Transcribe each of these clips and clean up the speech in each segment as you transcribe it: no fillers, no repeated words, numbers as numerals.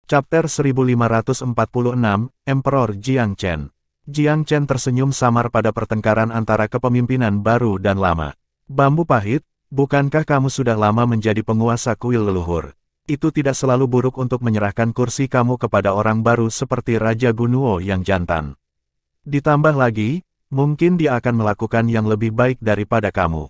Chapter 1546, Emperor Jiang Chen. Jiang Chen tersenyum samar pada pertengkaran antara kepemimpinan baru dan lama. Bambu pahit, bukankah kamu sudah lama menjadi penguasa kuil leluhur? Itu tidak selalu buruk untuk menyerahkan kursi kamu kepada orang baru seperti Raja Gunuo yang jantan. Ditambah lagi, mungkin dia akan melakukan yang lebih baik daripada kamu.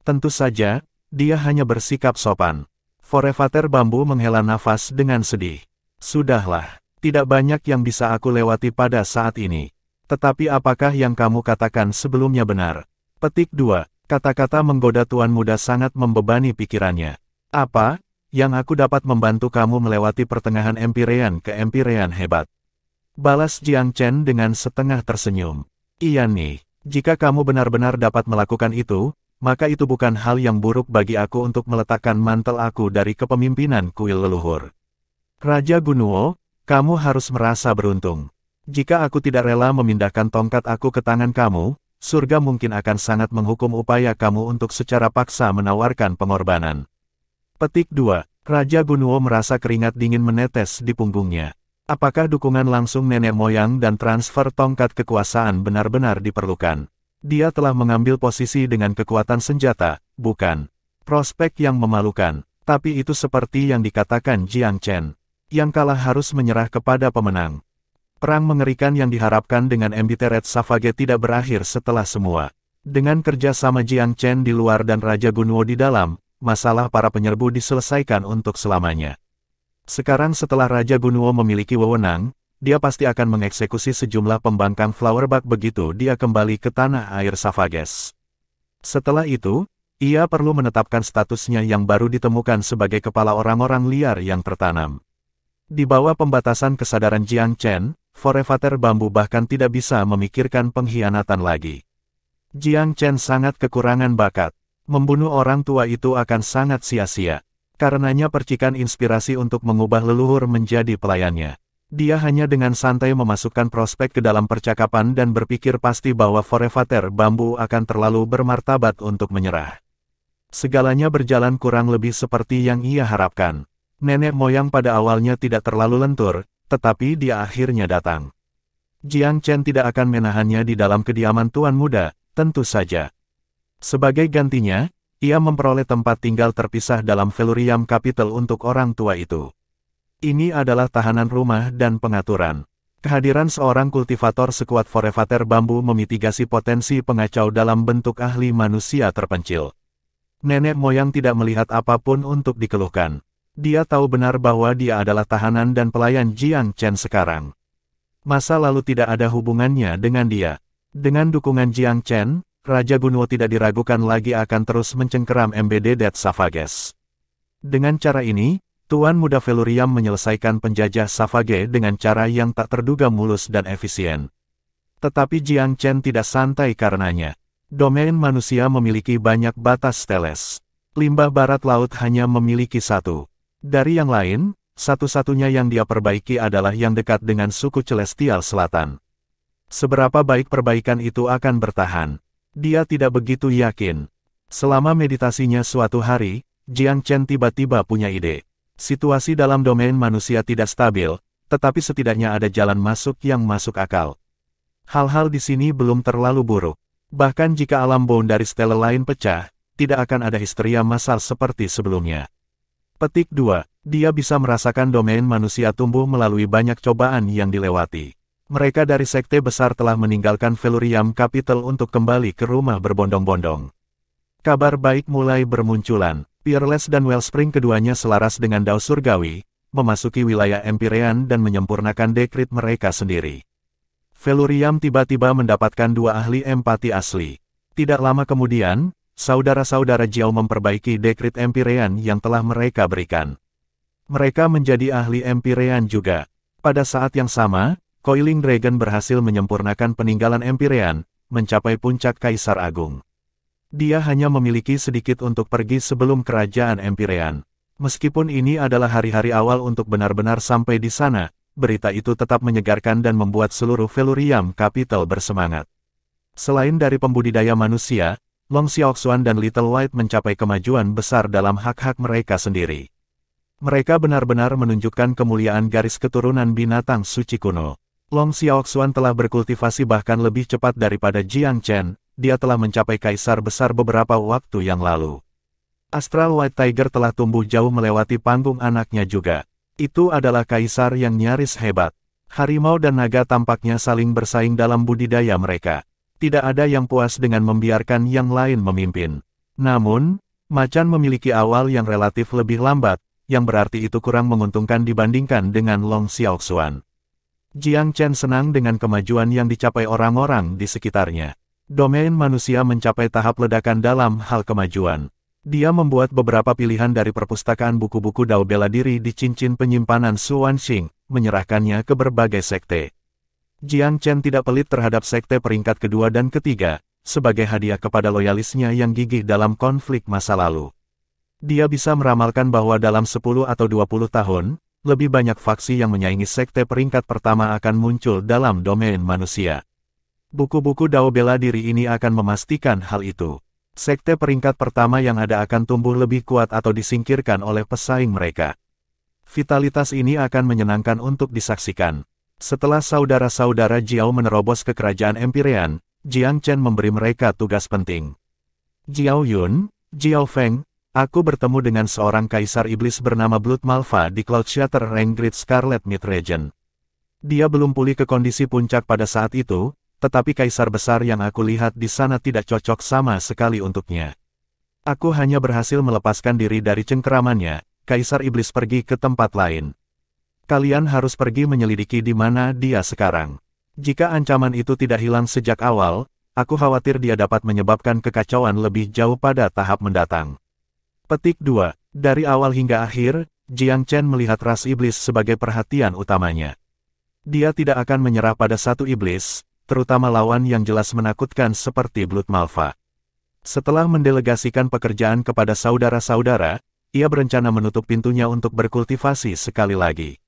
Tentu saja, dia hanya bersikap sopan. Forevater Bambu menghela nafas dengan sedih. Sudahlah, tidak banyak yang bisa aku lewati pada saat ini. Tetapi apakah yang kamu katakan sebelumnya benar? Petik 2. Kata-kata menggoda tuan muda sangat membebani pikirannya. Apa? Yang aku dapat membantu kamu melewati pertengahan Empirean ke Empirean hebat. Balas Jiang Chen dengan setengah tersenyum. Iya nih, jika kamu benar-benar dapat melakukan itu, maka itu bukan hal yang buruk bagi aku untuk meletakkan mantel aku dari kepemimpinan kuil leluhur. Raja Gunuo, kamu harus merasa beruntung. Jika aku tidak rela memindahkan tongkat aku ke tangan kamu, surga mungkin akan sangat menghukum upaya kamu untuk secara paksa menawarkan pengorbanan. Petik 2. Raja Gunuo merasa keringat dingin menetes di punggungnya. Apakah dukungan langsung nenek moyang dan transfer tongkat kekuasaan benar-benar diperlukan? Dia telah mengambil posisi dengan kekuatan senjata, bukan? Prospek yang memalukan, tapi itu seperti yang dikatakan Jiang Chen. Yang kalah harus menyerah kepada pemenang. Perang mengerikan yang diharapkan dengan Embittered Savage tidak berakhir setelah semua. Dengan kerja sama Jiang Chen di luar dan Raja Gunuo di dalam, masalah para penyerbu diselesaikan untuk selamanya. Sekarang setelah Raja Gunuo memiliki wewenang, dia pasti akan mengeksekusi sejumlah pembangkang Flowerbug begitu dia kembali ke tanah air Savages. Setelah itu, ia perlu menetapkan statusnya yang baru ditemukan sebagai kepala orang-orang liar yang tertanam. Di bawah pembatasan kesadaran Jiang Chen, Forevater Bambu bahkan tidak bisa memikirkan pengkhianatan lagi. Jiang Chen sangat kekurangan bakat. Membunuh orang tua itu akan sangat sia-sia. Karenanya percikan inspirasi untuk mengubah leluhur menjadi pelayannya. Dia hanya dengan santai memasukkan prospek ke dalam percakapan dan berpikir pasti bahwa Forevater Bambu akan terlalu bermartabat untuk menyerah. Segalanya berjalan kurang lebih seperti yang ia harapkan. Nenek moyang pada awalnya tidak terlalu lentur, tetapi dia akhirnya datang. Jiang Chen tidak akan menahannya di dalam kediaman tuan muda, tentu saja. Sebagai gantinya, ia memperoleh tempat tinggal terpisah dalam Velurium Capital untuk orang tua itu. Ini adalah tahanan rumah dan pengaturan. Kehadiran seorang kultivator sekuat Forevater Bambu memitigasi potensi pengacau dalam bentuk ahli manusia terpencil. Nenek moyang tidak melihat apapun untuk dikeluhkan. Dia tahu benar bahwa dia adalah tahanan dan pelayan Jiang Chen sekarang. Masa lalu tidak ada hubungannya dengan dia. Dengan dukungan Jiang Chen, Raja Gunuo tidak diragukan lagi akan terus mencengkeram Embittered Savage. Dengan cara ini, Tuan Muda Velurium menyelesaikan penjajah Savage dengan cara yang tak terduga mulus dan efisien. Tetapi Jiang Chen tidak santai karenanya. Domain manusia memiliki banyak batas teles. Limbah barat laut hanya memiliki satu. Dari yang lain, satu-satunya yang dia perbaiki adalah yang dekat dengan suku Celestial Selatan. Seberapa baik perbaikan itu akan bertahan? Dia tidak begitu yakin. Selama meditasinya suatu hari, Jiang Chen tiba-tiba punya ide. Situasi dalam domain manusia tidak stabil, tetapi setidaknya ada jalan masuk yang masuk akal. Hal-hal di sini belum terlalu buruk. Bahkan jika alam bone dari stela lain pecah, tidak akan ada histeria massal seperti sebelumnya. Petik 2. Dia bisa merasakan domain manusia tumbuh melalui banyak cobaan yang dilewati. Mereka dari sekte besar telah meninggalkan Velurium Capital untuk kembali ke rumah berbondong-bondong. Kabar baik mulai bermunculan. Peerless dan Wellspring keduanya selaras dengan Dao Surgawi, memasuki wilayah Empirean dan menyempurnakan dekrit mereka sendiri. Velurium tiba-tiba mendapatkan dua ahli empati asli. Tidak lama kemudian, saudara-saudara Jiao memperbaiki dekrit Empirean yang telah mereka berikan. Mereka menjadi ahli Empirean juga. Pada saat yang sama, Coiling Dragon berhasil menyempurnakan peninggalan Empirean, mencapai puncak Kaisar Agung. Dia hanya memiliki sedikit untuk pergi sebelum kerajaan Empirean. Meskipun ini adalah hari-hari awal untuk benar-benar sampai di sana, berita itu tetap menyegarkan dan membuat seluruh Velurium Capital bersemangat. Selain dari pembudidaya manusia, Long Xiaoxuan dan Little White mencapai kemajuan besar dalam hak-hak mereka sendiri. Mereka benar-benar menunjukkan kemuliaan garis keturunan binatang suci kuno. Long Xiaoxuan telah berkultivasi bahkan lebih cepat daripada Jiang Chen, dia telah mencapai kaisar besar beberapa waktu yang lalu. Astral White Tiger telah tumbuh jauh melewati panggung anaknya juga. Itu adalah kaisar yang nyaris hebat. Harimau dan naga tampaknya saling bersaing dalam budidaya mereka. Tidak ada yang puas dengan membiarkan yang lain memimpin. Namun, macan memiliki awal yang relatif lebih lambat, yang berarti itu kurang menguntungkan dibandingkan dengan Long Xiaoxuan. Jiang Chen senang dengan kemajuan yang dicapai orang-orang di sekitarnya. Domain manusia mencapai tahap ledakan dalam hal kemajuan. Dia membuat beberapa pilihan dari perpustakaan buku-buku Dao bela diri di cincin penyimpanan Su Wanxing, menyerahkannya ke berbagai sekte. Jiang Chen tidak pelit terhadap sekte peringkat kedua dan ketiga, sebagai hadiah kepada loyalisnya yang gigih dalam konflik masa lalu. Dia bisa meramalkan bahwa dalam 10 atau 20 tahun, lebih banyak faksi yang menyaingi sekte peringkat pertama akan muncul dalam domain manusia. Buku-buku Dao bela diri ini akan memastikan hal itu. Sekte peringkat pertama yang ada akan tumbuh lebih kuat atau disingkirkan oleh pesaing mereka. Vitalitas ini akan menyenangkan untuk disaksikan. Setelah saudara-saudara Jiao menerobos ke kerajaan Empyrean, Jiang Chen memberi mereka tugas penting. Jiao Yun, Jiao Feng, aku bertemu dengan seorang kaisar iblis bernama Blood Malva di Cloud Shatter Rank Great Scarlet Mid Region. Dia belum pulih ke kondisi puncak pada saat itu, tetapi kaisar besar yang aku lihat di sana tidak cocok sama sekali untuknya. Aku hanya berhasil melepaskan diri dari cengkeramannya, kaisar iblis pergi ke tempat lain. Kalian harus pergi menyelidiki di mana dia sekarang. Jika ancaman itu tidak hilang sejak awal, aku khawatir dia dapat menyebabkan kekacauan lebih jauh pada tahap mendatang. Petik 2. Dari awal hingga akhir, Jiang Chen melihat ras iblis sebagai perhatian utamanya. Dia tidak akan menyerah pada satu iblis, terutama lawan yang jelas menakutkan seperti Blood Malva. Setelah mendelegasikan pekerjaan kepada saudara-saudara, ia berencana menutup pintunya untuk berkultivasi sekali lagi.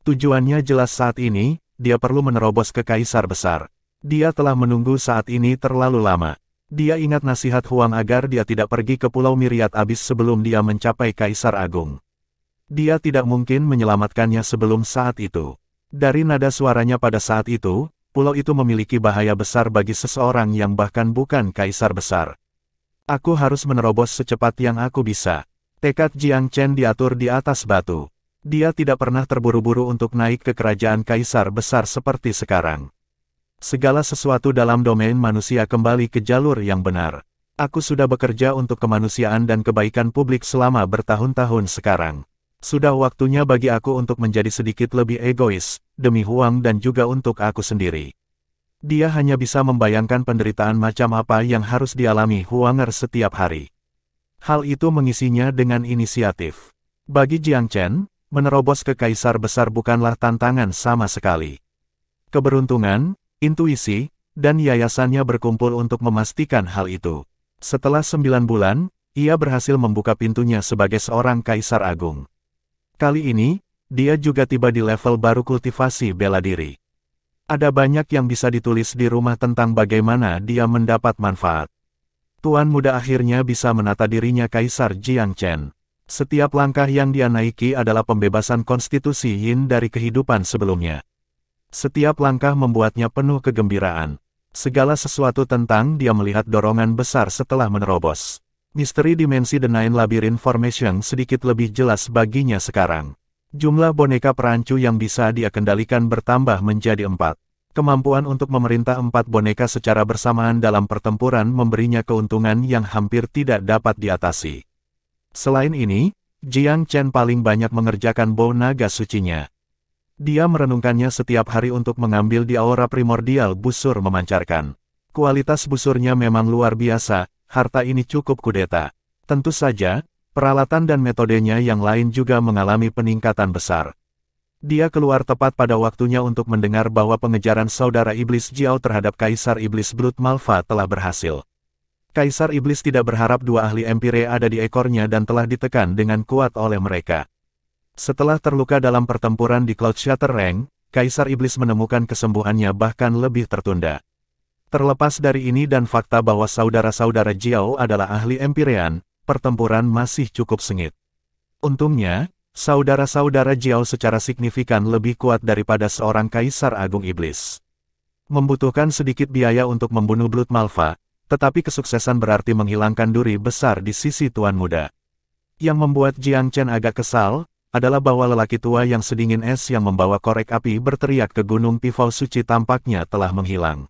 Tujuannya jelas saat ini, dia perlu menerobos ke kaisar besar. Dia telah menunggu saat ini terlalu lama. Dia ingat nasihat Huang agar dia tidak pergi ke Pulau Myriad Abyss sebelum dia mencapai Kaisar Agung. Dia tidak mungkin menyelamatkannya sebelum saat itu. Dari nada suaranya pada saat itu, pulau itu memiliki bahaya besar bagi seseorang yang bahkan bukan Kaisar Besar. Aku harus menerobos secepat yang aku bisa. Tekad Jiang Chen diatur di atas batu. Dia tidak pernah terburu-buru untuk naik ke kerajaan Kaisar Besar seperti sekarang. Segala sesuatu dalam domain manusia kembali ke jalur yang benar. Aku sudah bekerja untuk kemanusiaan dan kebaikan publik selama bertahun-tahun sekarang. Sudah waktunya bagi aku untuk menjadi sedikit lebih egois, demi Huang dan juga untuk aku sendiri. Dia hanya bisa membayangkan penderitaan macam apa yang harus dialami Huanger setiap hari. Hal itu mengisinya dengan inisiatif. Bagi Jiang Chen, menerobos ke Kaisar Besar bukanlah tantangan sama sekali. Keberuntungan, intuisi, dan yayasannya berkumpul untuk memastikan hal itu. Setelah 9 bulan, ia berhasil membuka pintunya sebagai seorang Kaisar Agung. Kali ini, dia juga tiba di level baru kultivasi bela diri. Ada banyak yang bisa ditulis di rumah tentang bagaimana dia mendapat manfaat. Tuan muda akhirnya bisa menata dirinya Kaisar Jiang Chen. Setiap langkah yang dia naiki adalah pembebasan konstitusi Yin dari kehidupan sebelumnya. Setiap langkah membuatnya penuh kegembiraan. Segala sesuatu tentang dia melihat dorongan besar setelah menerobos. Misteri dimensi The Nine Labyrinth Formation sedikit lebih jelas baginya sekarang. Jumlah boneka perancu yang bisa dia kendalikan bertambah menjadi 4. Kemampuan untuk memerintah 4 boneka secara bersamaan dalam pertempuran memberinya keuntungan yang hampir tidak dapat diatasi. Selain ini, Jiang Chen paling banyak mengerjakan bow naga sucinya. Dia merenungkannya setiap hari untuk mengambil di aura primordial busur memancarkan. Kualitas busurnya memang luar biasa, harta ini cukup kudeta. Tentu saja, peralatan dan metodenya yang lain juga mengalami peningkatan besar. Dia keluar tepat pada waktunya untuk mendengar bahwa pengejaran saudara iblis Jiao terhadap Kaisar Iblis Blood Malva telah berhasil. Kaisar Iblis tidak berharap 2 ahli Empire ada di ekornya dan telah ditekan dengan kuat oleh mereka. Setelah terluka dalam pertempuran di Cloud Shatter Rank, Kaisar Iblis menemukan kesembuhannya bahkan lebih tertunda. Terlepas dari ini dan fakta bahwa saudara-saudara Jiao adalah ahli Empyrean, pertempuran masih cukup sengit. Untungnya, saudara-saudara Jiao secara signifikan lebih kuat daripada seorang Kaisar Agung Iblis. Membutuhkan sedikit biaya untuk membunuh Blood Malva, tetapi kesuksesan berarti menghilangkan duri besar di sisi Tuan Muda. Yang membuat Jiang Chen agak kesal, adalah bahwa lelaki tua yang sedingin es yang membawa korek api berteriak ke Gunung Pifau Suci tampaknya telah menghilang.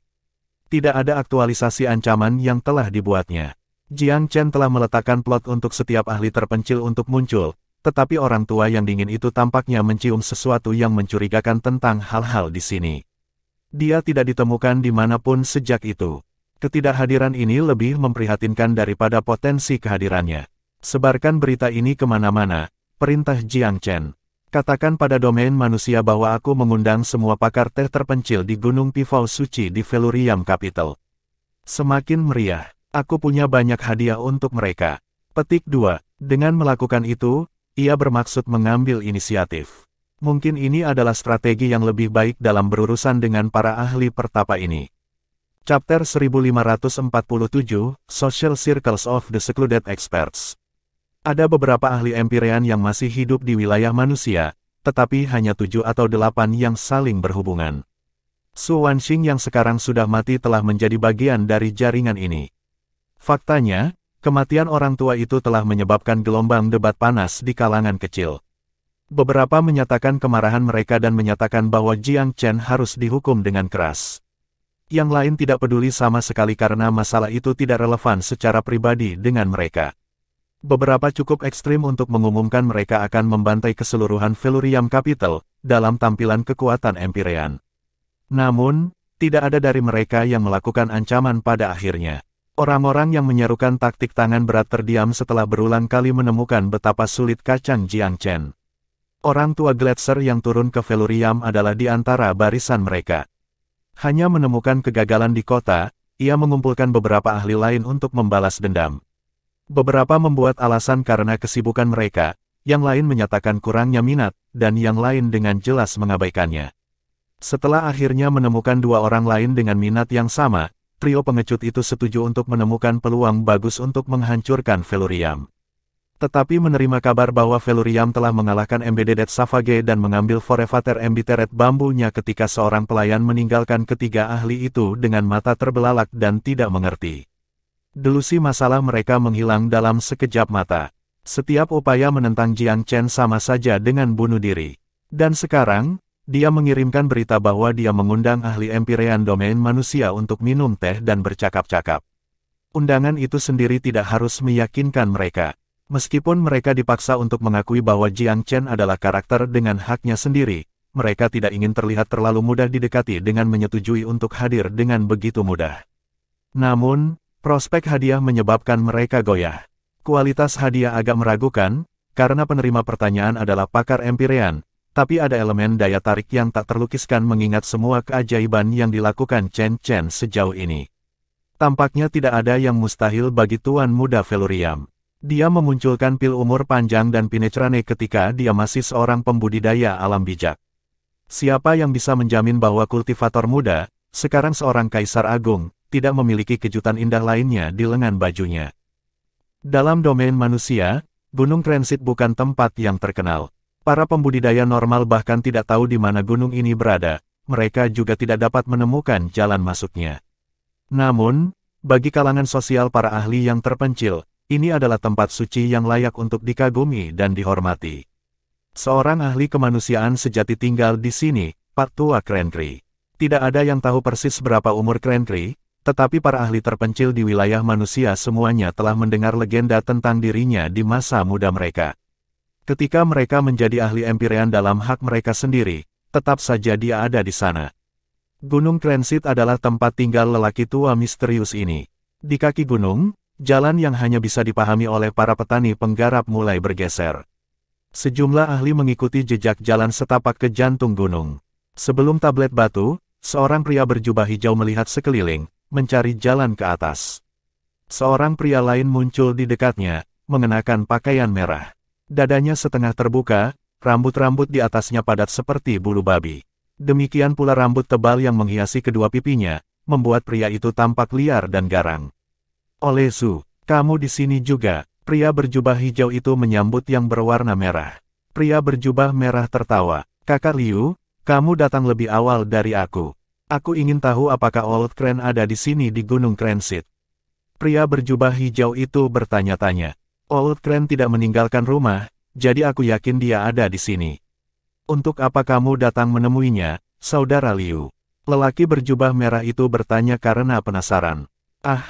Tidak ada aktualisasi ancaman yang telah dibuatnya. Jiang Chen telah meletakkan plot untuk setiap ahli terpencil untuk muncul, tetapi orang tua yang dingin itu tampaknya mencium sesuatu yang mencurigakan tentang hal-hal di sini. Dia tidak ditemukan dimanapun sejak itu. Ketidakhadiran ini lebih memprihatinkan daripada potensi kehadirannya. Sebarkan berita ini kemana-mana, perintah Jiang Chen. Katakan pada domain manusia bahwa aku mengundang semua pakar teh terpencil di Gunung Pifau Suci di Velurium Capital. Semakin meriah, aku punya banyak hadiah untuk mereka. Petik 2. Dengan melakukan itu, ia bermaksud mengambil inisiatif. Mungkin ini adalah strategi yang lebih baik dalam berurusan dengan para ahli pertapa ini. Chapter 1547, Social Circles of the Secluded Experts. Ada beberapa ahli Empyrean yang masih hidup di wilayah manusia, tetapi hanya 7 atau 8 yang saling berhubungan. Su Wanxing yang sekarang sudah mati telah menjadi bagian dari jaringan ini. Faktanya, kematian orang tua itu telah menyebabkan gelombang debat panas di kalangan kecil. Beberapa menyatakan kemarahan mereka dan menyatakan bahwa Jiang Chen harus dihukum dengan keras. Yang lain tidak peduli sama sekali karena masalah itu tidak relevan secara pribadi dengan mereka. Beberapa cukup ekstrim untuk mengumumkan mereka akan membantai keseluruhan Velurium Capital dalam tampilan kekuatan Empyrean. Namun, tidak ada dari mereka yang melakukan ancaman pada akhirnya. Orang-orang yang menyerukan taktik tangan berat terdiam setelah berulang kali menemukan betapa sulit kacang Jiang Chen. Orang tua Gletser yang turun ke Velurium adalah di antara barisan mereka. Hanya menemukan kegagalan di kota, ia mengumpulkan beberapa ahli lain untuk membalas dendam. Beberapa membuat alasan karena kesibukan mereka, yang lain menyatakan kurangnya minat, dan yang lain dengan jelas mengabaikannya. Setelah akhirnya menemukan 2 orang lain dengan minat yang sama, trio pengecut itu setuju untuk menemukan peluang bagus untuk menghancurkan Velurium. Tetapi menerima kabar bahwa Velurium telah mengalahkan Embedded Savage dan mengambil Forevater Embittered bambunya ketika seorang pelayan meninggalkan ketiga ahli itu dengan mata terbelalak dan tidak mengerti. Delusi masalah mereka menghilang dalam sekejap mata. Setiap upaya menentang Jiang Chen sama saja dengan bunuh diri. Dan sekarang, dia mengirimkan berita bahwa dia mengundang ahli Empyrean domain manusia untuk minum teh dan bercakap-cakap. Undangan itu sendiri tidak harus meyakinkan mereka. Meskipun mereka dipaksa untuk mengakui bahwa Jiang Chen adalah karakter dengan haknya sendiri, mereka tidak ingin terlihat terlalu mudah didekati dengan menyetujui untuk hadir dengan begitu mudah. Namun, prospek hadiah menyebabkan mereka goyah. Kualitas hadiah agak meragukan, karena penerima pertanyaan adalah pakar Empyrean, tapi ada elemen daya tarik yang tak terlukiskan mengingat semua keajaiban yang dilakukan Chen Chen sejauh ini. Tampaknya tidak ada yang mustahil bagi Tuan Muda Velurium. Dia memunculkan pil umur panjang dan Pinecrane ketika dia masih seorang pembudidaya alam bijak. Siapa yang bisa menjamin bahwa kultivator muda, sekarang seorang kaisar agung, tidak memiliki kejutan indah lainnya di lengan bajunya. Dalam domain manusia, Gunung Krensit bukan tempat yang terkenal. Para pembudidaya normal bahkan tidak tahu di mana gunung ini berada, mereka juga tidak dapat menemukan jalan masuknya. Namun, bagi kalangan sosial para ahli yang terpencil, ini adalah tempat suci yang layak untuk dikagumi dan dihormati. Seorang ahli kemanusiaan sejati tinggal di sini, Pak Tua Krenkri. Tidak ada yang tahu persis berapa umur Krenkri, tetapi para ahli terpencil di wilayah manusia semuanya telah mendengar legenda tentang dirinya di masa muda mereka. Ketika mereka menjadi ahli Empyrean dalam hak mereka sendiri, tetap saja dia ada di sana. Gunung Krensit adalah tempat tinggal lelaki tua misterius ini. Di kaki gunung, jalan yang hanya bisa dipahami oleh para petani penggarap mulai bergeser. Sejumlah ahli mengikuti jejak jalan setapak ke jantung gunung. Sebelum tablet batu, seorang pria berjubah hijau melihat sekeliling, mencari jalan ke atas. Seorang pria lain muncul di dekatnya, mengenakan pakaian merah. Dadanya setengah terbuka, rambut-rambut di atasnya padat seperti bulu babi. Demikian pula rambut tebal yang menghiasi kedua pipinya, membuat pria itu tampak liar dan garang. Olesu, kamu di sini juga, pria berjubah hijau itu menyambut yang berwarna merah. Pria berjubah merah tertawa. Kakak Liu, kamu datang lebih awal dari aku. Aku ingin tahu apakah Old Crane ada di sini di Gunung Craneseed. Pria berjubah hijau itu bertanya-tanya. Old Crane tidak meninggalkan rumah, jadi aku yakin dia ada di sini. Untuk apa kamu datang menemuinya, Saudara Liu? Lelaki berjubah merah itu bertanya karena penasaran. Ah,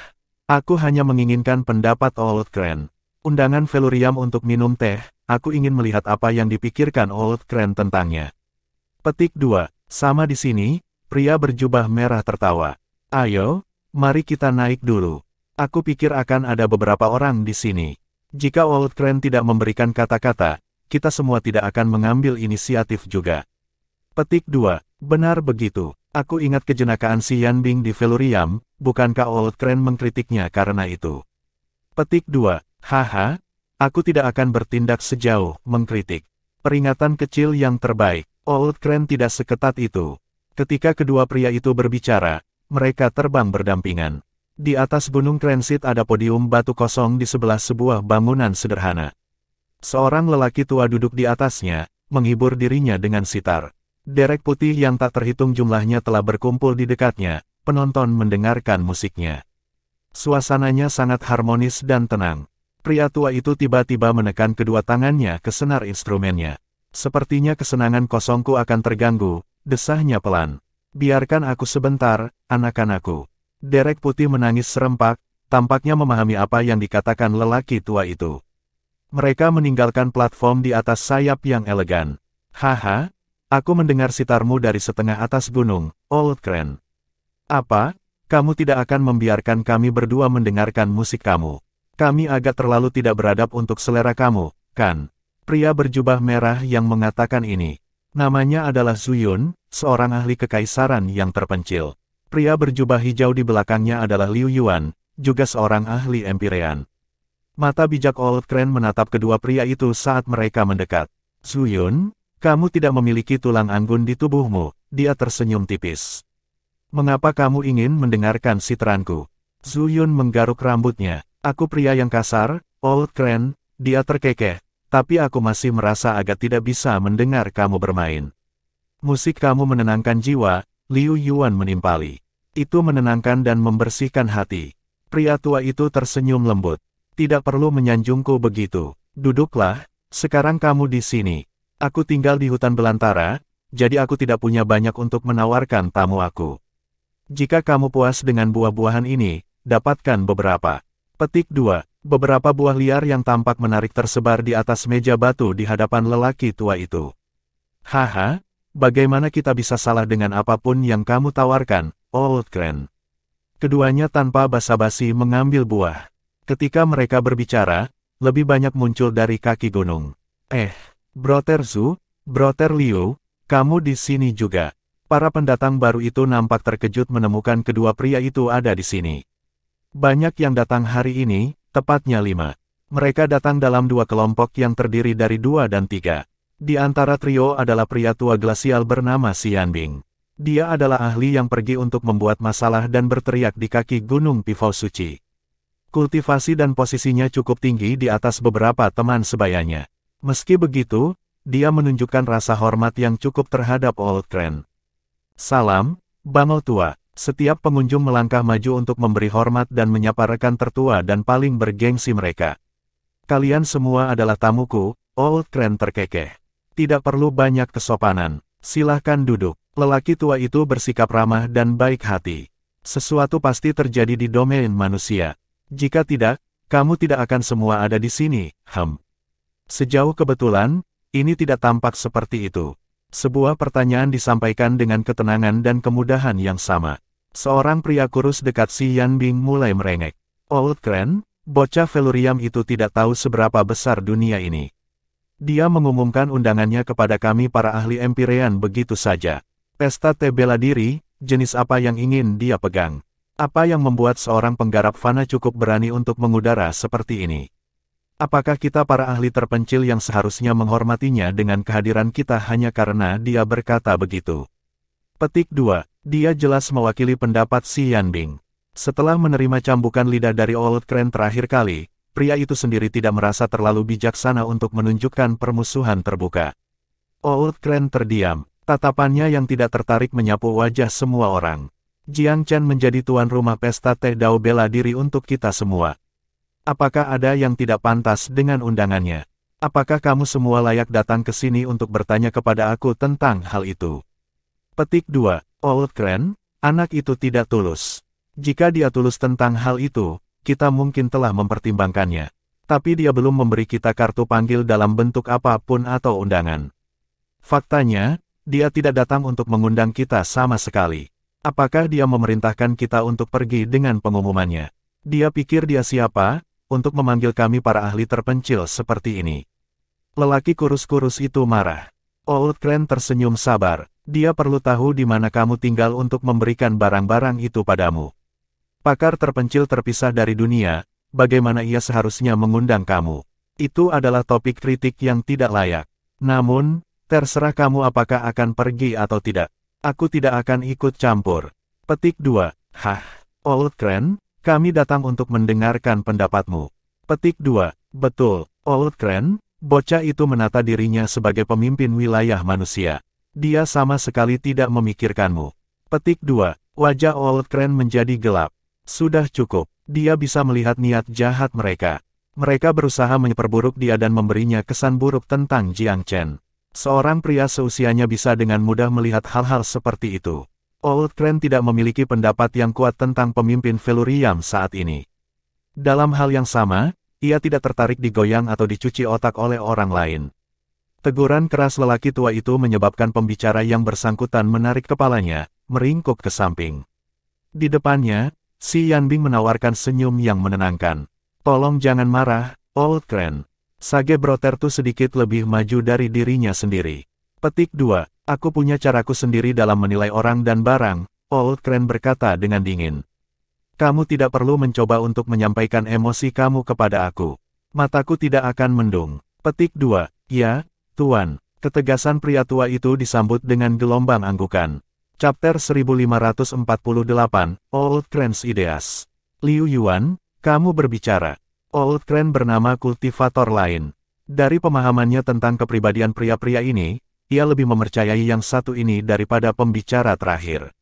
aku hanya menginginkan pendapat Old Crane. Undangan Velurium untuk minum teh, aku ingin melihat apa yang dipikirkan Old Crane tentangnya. Petik 2. Sama di sini, pria berjubah merah tertawa. Ayo, mari kita naik dulu. Aku pikir akan ada beberapa orang di sini. Jika Old Crane tidak memberikan kata-kata, kita semua tidak akan mengambil inisiatif juga. Petik 2. Benar begitu. Aku ingat kejenakaan si Yanbing di Velurium, bukankah Old Crane mengkritiknya karena itu? Petik 2. Haha, aku tidak akan bertindak sejauh mengkritik. Peringatan kecil yang terbaik. Old Crane tidak seketat itu. Ketika kedua pria itu berbicara, mereka terbang berdampingan. Di atas Gunung Craneseed ada podium batu kosong di sebelah sebuah bangunan sederhana. Seorang lelaki tua duduk di atasnya, menghibur dirinya dengan sitar. Derek putih yang tak terhitung jumlahnya telah berkumpul di dekatnya, penonton mendengarkan musiknya. Suasananya sangat harmonis dan tenang. Pria tua itu tiba-tiba menekan kedua tangannya ke senar instrumennya. Sepertinya kesenangan kosongku akan terganggu, desahnya pelan. Biarkan aku sebentar, anak-anakku. Derek putih menangis serempak, tampaknya memahami apa yang dikatakan lelaki tua itu. Mereka meninggalkan platform di atas sayap yang elegan. Haha, aku mendengar sitarmu dari setengah atas gunung, Old Crane. Apa? Kamu tidak akan membiarkan kami berdua mendengarkan musik kamu. Kami agak terlalu tidak beradab untuk selera kamu, kan? Pria berjubah merah yang mengatakan ini. Namanya adalah Zuyun, seorang ahli kekaisaran yang terpencil. Pria berjubah hijau di belakangnya adalah Liu Yuan, juga seorang ahli Empyrean. Mata bijak Old Crane menatap kedua pria itu saat mereka mendekat. Zuyun, kamu tidak memiliki tulang anggun di tubuhmu, dia tersenyum tipis. Mengapa kamu ingin mendengarkan sitranku? Zuyun menggaruk rambutnya. Aku pria yang kasar, Old Crane, dia terkekeh, tapi aku masih merasa agak tidak bisa mendengar kamu bermain. Musik kamu menenangkan jiwa, Liu Yuan menimpali. Itu menenangkan dan membersihkan hati. Pria tua itu tersenyum lembut. Tidak perlu menyanjungku begitu. Duduklah, sekarang kamu di sini. Aku tinggal di hutan belantara, jadi aku tidak punya banyak untuk menawarkan tamu aku. Jika kamu puas dengan buah-buahan ini, dapatkan beberapa. Petik 2. Beberapa buah liar yang tampak menarik tersebar di atas meja batu di hadapan lelaki tua itu. Haha, bagaimana kita bisa salah dengan apapun yang kamu tawarkan, Old Crane? Keduanya tanpa basa-basi mengambil buah. Ketika mereka berbicara, lebih banyak muncul dari kaki gunung. Brother Zhu, Brother Liu, kamu di sini juga. Para pendatang baru itu nampak terkejut menemukan kedua pria itu ada di sini. Banyak yang datang hari ini, tepatnya 5. Mereka datang dalam 2 kelompok yang terdiri dari 2 dan 3. Di antara trio adalah pria tua glasial bernama Si Yanbing. Dia adalah ahli yang pergi untuk membuat masalah dan berteriak di kaki gunung Pifau Suci. Kultivasi dan posisinya cukup tinggi di atas beberapa teman sebayanya. Meski begitu, dia menunjukkan rasa hormat yang cukup terhadap Old Crane. Salam, bangau tua. Setiap pengunjung melangkah maju untuk memberi hormat dan menyapa rekan tertua dan paling bergengsi mereka. Kalian semua adalah tamuku, Old Crane terkekeh. Tidak perlu banyak kesopanan. Silahkan duduk. Lelaki tua itu bersikap ramah dan baik hati. Sesuatu pasti terjadi di domain manusia. Jika tidak, kamu tidak akan semua ada di sini, Sejauh kebetulan, ini tidak tampak seperti itu. Sebuah pertanyaan disampaikan dengan ketenangan dan kemudahan yang sama. Seorang pria kurus dekat Si Yanbing mulai merengek. Old Crane, bocah Velurium itu tidak tahu seberapa besar dunia ini. Dia mengumumkan undangannya kepada kami para ahli Empyrean begitu saja. Pesta teh bela diri, jenis apa yang ingin dia pegang? Apa yang membuat seorang penggarap fana cukup berani untuk mengudara seperti ini? Apakah kita para ahli terpencil yang seharusnya menghormatinya dengan kehadiran kita hanya karena dia berkata begitu? Petik 2. Dia jelas mewakili pendapat Si Yanbing. Setelah menerima cambukan lidah dari Old Crane terakhir kali, pria itu sendiri tidak merasa terlalu bijaksana untuk menunjukkan permusuhan terbuka. Old Cran terdiam, tatapannya yang tidak tertarik menyapu wajah semua orang. Jiang Chen menjadi tuan rumah pesta teh Dao bela diri untuk kita semua. Apakah ada yang tidak pantas dengan undangannya? Apakah kamu semua layak datang ke sini untuk bertanya kepada aku tentang hal itu? Petik 2. Old Cran, anak itu tidak tulus. Jika dia tulus tentang hal itu, kita mungkin telah mempertimbangkannya. Tapi dia belum memberi kita kartu panggil dalam bentuk apapun atau undangan. Faktanya, dia tidak datang untuk mengundang kita sama sekali. Apakah dia memerintahkan kita untuk pergi dengan pengumumannya? Dia pikir dia siapa, untuk memanggil kami para ahli terpencil seperti ini? Lelaki kurus-kurus itu marah. Old Cran tersenyum sabar. Dia perlu tahu di mana kamu tinggal untuk memberikan barang-barang itu padamu. Pakar terpencil terpisah dari dunia, bagaimana ia seharusnya mengundang kamu? Itu adalah topik kritik yang tidak layak. Namun, terserah kamu apakah akan pergi atau tidak. Aku tidak akan ikut campur. Petik 2. Hah, Old Cran, kami datang untuk mendengarkan pendapatmu. Petik 2. Betul, Old Cran, bocah itu menata dirinya sebagai pemimpin wilayah manusia. Dia sama sekali tidak memikirkanmu. Petik 2. Wajah Old Cran menjadi gelap. Sudah cukup, dia bisa melihat niat jahat mereka. Mereka berusaha memperburuk dia dan memberinya kesan buruk tentang Jiang Chen. Seorang pria seusianya bisa dengan mudah melihat hal-hal seperti itu. Old Cran tidak memiliki pendapat yang kuat tentang pemimpin Feluriam saat ini. Dalam hal yang sama, ia tidak tertarik digoyang atau dicuci otak oleh orang lain. Teguran keras lelaki tua itu menyebabkan pembicara yang bersangkutan menarik kepalanya, meringkuk ke samping. Di depannya, Si Yanbing menawarkan senyum yang menenangkan. Tolong jangan marah, Old Cran. Sage Brotertu sedikit lebih maju dari dirinya sendiri. Petik 2. Aku punya caraku sendiri dalam menilai orang dan barang, Old Cran berkata dengan dingin. Kamu tidak perlu mencoba untuk menyampaikan emosi kamu kepada aku. Mataku tidak akan mendung. Petik 2. Ya, Tuan. Ketegasan pria tua itu disambut dengan gelombang anggukan. Chapter 1548, Old Cran's Ideas. Liu Yuan, kamu berbicara. Old Cran bernama kultivator lain. Dari pemahamannya tentang kepribadian pria-pria ini, ia lebih mempercayai yang satu ini daripada pembicara terakhir.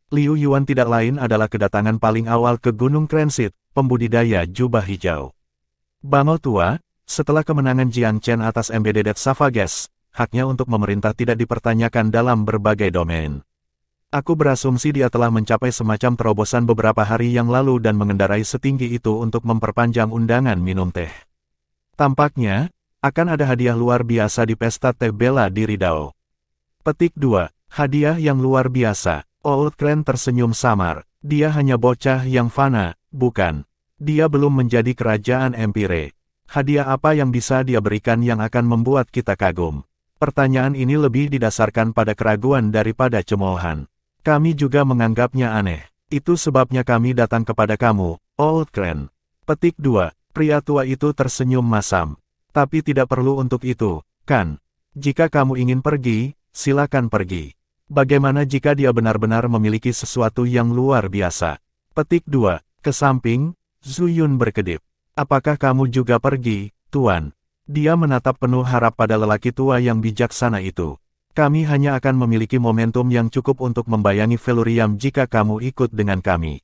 Liu Yuan tidak lain adalah kedatangan paling awal ke Gunung Krensit, pembudidaya jubah hijau. Bangau tua, setelah kemenangan Jiang Chen atas Embedded Savages, haknya untuk memerintah tidak dipertanyakan dalam berbagai domain. Aku berasumsi dia telah mencapai semacam terobosan beberapa hari yang lalu dan mengendarai setinggi itu untuk memperpanjang undangan minum teh. Tampaknya, akan ada hadiah luar biasa di pesta teh bela diri Dao. Petik 2. Hadiah yang luar biasa. Old Cran tersenyum samar. Dia hanya bocah yang fana, bukan? Dia belum menjadi kerajaan Empire. Hadiah apa yang bisa dia berikan yang akan membuat kita kagum? Pertanyaan ini lebih didasarkan pada keraguan daripada cemoohan. Kami juga menganggapnya aneh. Itu sebabnya kami datang kepada kamu, Old Cran. Petik 2. Pria tua itu tersenyum masam. Tapi tidak perlu untuk itu, kan? Jika kamu ingin pergi, silakan pergi. Bagaimana jika dia benar-benar memiliki sesuatu yang luar biasa? Petik 2. Ke samping, Zhu Yun berkedip. Apakah kamu juga pergi, Tuan? Dia menatap penuh harap pada lelaki tua yang bijaksana itu. Kami hanya akan memiliki momentum yang cukup untuk membayangi Feluriam jika kamu ikut dengan kami.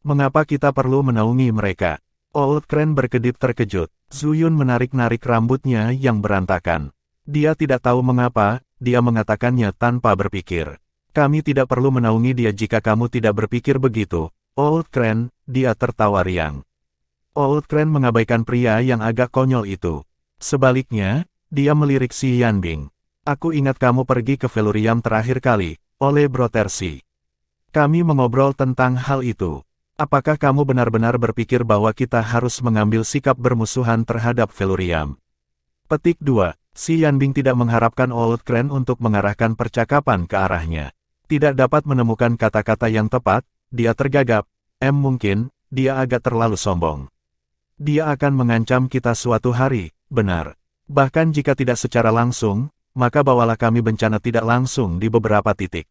Mengapa kita perlu menaungi mereka? Old Cran berkedip terkejut. Zhu Yun menarik-narik rambutnya yang berantakan. Dia tidak tahu mengapa, dia mengatakannya tanpa berpikir. Kami tidak perlu menaungi dia jika kamu tidak berpikir begitu, Old Cran, dia tertawa riang. Old Cran mengabaikan pria yang agak konyol itu. Sebaliknya, dia melirik Si Yanbing. Aku ingat kamu pergi ke Feluriam terakhir kali, oleh Brotersi. Kami mengobrol tentang hal itu. Apakah kamu benar-benar berpikir bahwa kita harus mengambil sikap bermusuhan terhadap Feluriam? Petik 2. Si Yanbing tidak mengharapkan Old Cran untuk mengarahkan percakapan ke arahnya. Tidak dapat menemukan kata-kata yang tepat, dia tergagap. Mungkin, dia agak terlalu sombong. Dia akan mengancam kita suatu hari, benar. Bahkan jika tidak secara langsung, maka bawalah kami bencana tidak langsung di beberapa titik.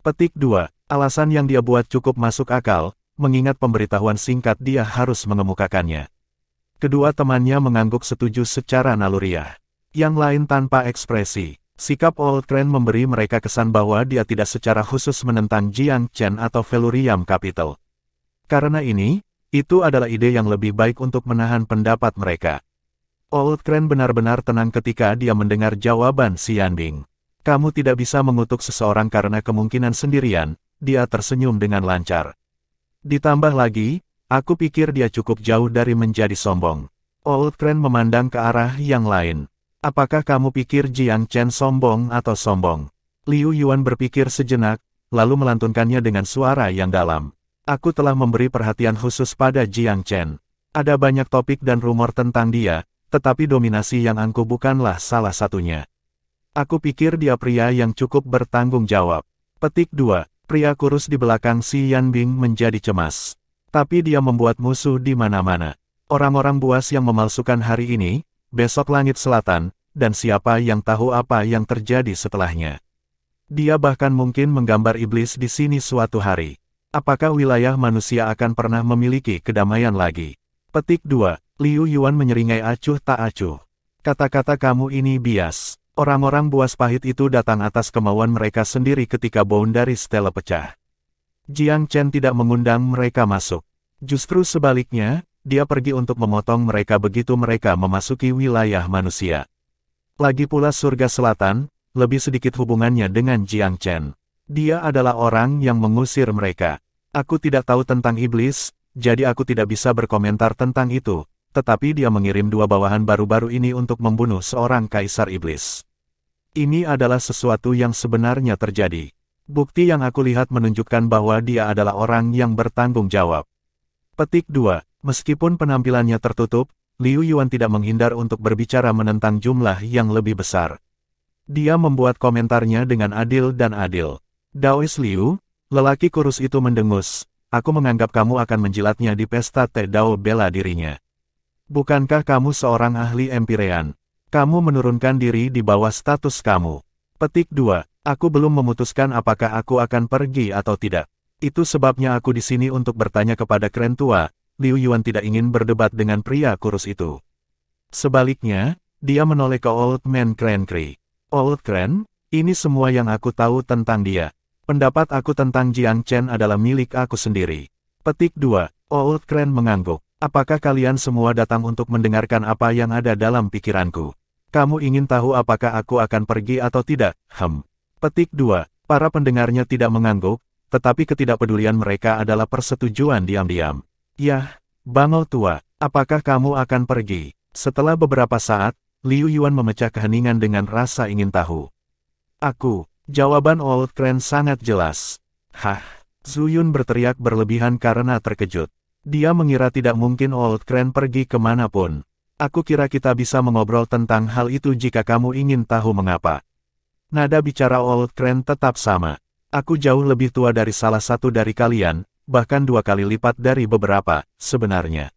Petik 2. Alasan yang dia buat cukup masuk akal, mengingat pemberitahuan singkat dia harus mengemukakannya. Kedua temannya mengangguk setuju secara naluriah. Yang lain tanpa ekspresi. Sikap Old Crane memberi mereka kesan bahwa dia tidak secara khusus menentang Jiang Chen atau Velurium Capital. Karena ini, itu adalah ide yang lebih baik untuk menahan pendapat mereka. Old Crane benar-benar tenang ketika dia mendengar jawaban si Yanbing. Kamu tidak bisa mengutuk seseorang karena kemungkinan sendirian, dia tersenyum dengan lancar. Ditambah lagi, aku pikir dia cukup jauh dari menjadi sombong. Old Crane memandang ke arah yang lain. Apakah kamu pikir Jiang Chen sombong atau sombong? Liu Yuan berpikir sejenak, lalu melantunkannya dengan suara yang dalam. Aku telah memberi perhatian khusus pada Jiang Chen. Ada banyak topik dan rumor tentang dia, tetapi dominasi yang angkuh bukanlah salah satunya. Aku pikir dia pria yang cukup bertanggung jawab. Petik 2. Pria kurus di belakang si Yanbing menjadi cemas. Tapi dia membuat musuh di mana-mana. Orang-orang buas yang memalsukan hari ini, besok langit selatan, dan siapa yang tahu apa yang terjadi setelahnya. Dia bahkan mungkin menggambar iblis di sini suatu hari. Apakah wilayah manusia akan pernah memiliki kedamaian lagi? Petik 2. Liu Yuan menyeringai acuh tak acuh. Kata-kata kamu ini bias. Orang-orang buas pahit itu datang atas kemauan mereka sendiri ketika boundary stele pecah. Jiang Chen tidak mengundang mereka masuk. Justru sebaliknya, dia pergi untuk memotong mereka begitu mereka memasuki wilayah manusia. Lagi pula surga selatan, lebih sedikit hubungannya dengan Jiang Chen. Dia adalah orang yang mengusir mereka. Aku tidak tahu tentang iblis, jadi aku tidak bisa berkomentar tentang itu, tetapi dia mengirim 2 bawahan baru-baru ini untuk membunuh seorang kaisar iblis. Ini adalah sesuatu yang sebenarnya terjadi. Bukti yang aku lihat menunjukkan bahwa dia adalah orang yang bertanggung jawab. Petik 2. Meskipun penampilannya tertutup, Liu Yuan tidak menghindar untuk berbicara menentang jumlah yang lebih besar. Dia membuat komentarnya dengan adil dan adil. Daois Liu, lelaki kurus itu mendengus, aku menganggap kamu akan menjilatnya di pesta teh Dao bela dirinya. Bukankah kamu seorang ahli Empirean? Kamu menurunkan diri di bawah status kamu. Petik 2. Aku belum memutuskan apakah aku akan pergi atau tidak. Itu sebabnya aku di sini untuk bertanya kepada Crane tua. Liu Yuan tidak ingin berdebat dengan pria kurus itu. Sebaliknya, dia menoleh ke Old Man Crane. Old Crane, ini semua yang aku tahu tentang dia. Pendapat aku tentang Jiang Chen adalah milik aku sendiri. Petik 2. Old Crane mengangguk. Apakah kalian semua datang untuk mendengarkan apa yang ada dalam pikiranku? Kamu ingin tahu apakah aku akan pergi atau tidak? Petik 2. Para pendengarnya tidak mengangguk, tetapi ketidakpedulian mereka adalah persetujuan diam-diam. Yah, bangau tua, apakah kamu akan pergi? Setelah beberapa saat, Liu Yuan memecah keheningan dengan rasa ingin tahu. Aku, jawaban Old Crane sangat jelas. Hah, Zhu Yun berteriak berlebihan karena terkejut. Dia mengira tidak mungkin Old Crane pergi kemanapun. Aku kira kita bisa mengobrol tentang hal itu jika kamu ingin tahu mengapa. Nada bicara Old Crane tetap sama. Aku jauh lebih tua dari salah satu dari kalian, bahkan 2 kali lipat dari beberapa, sebenarnya.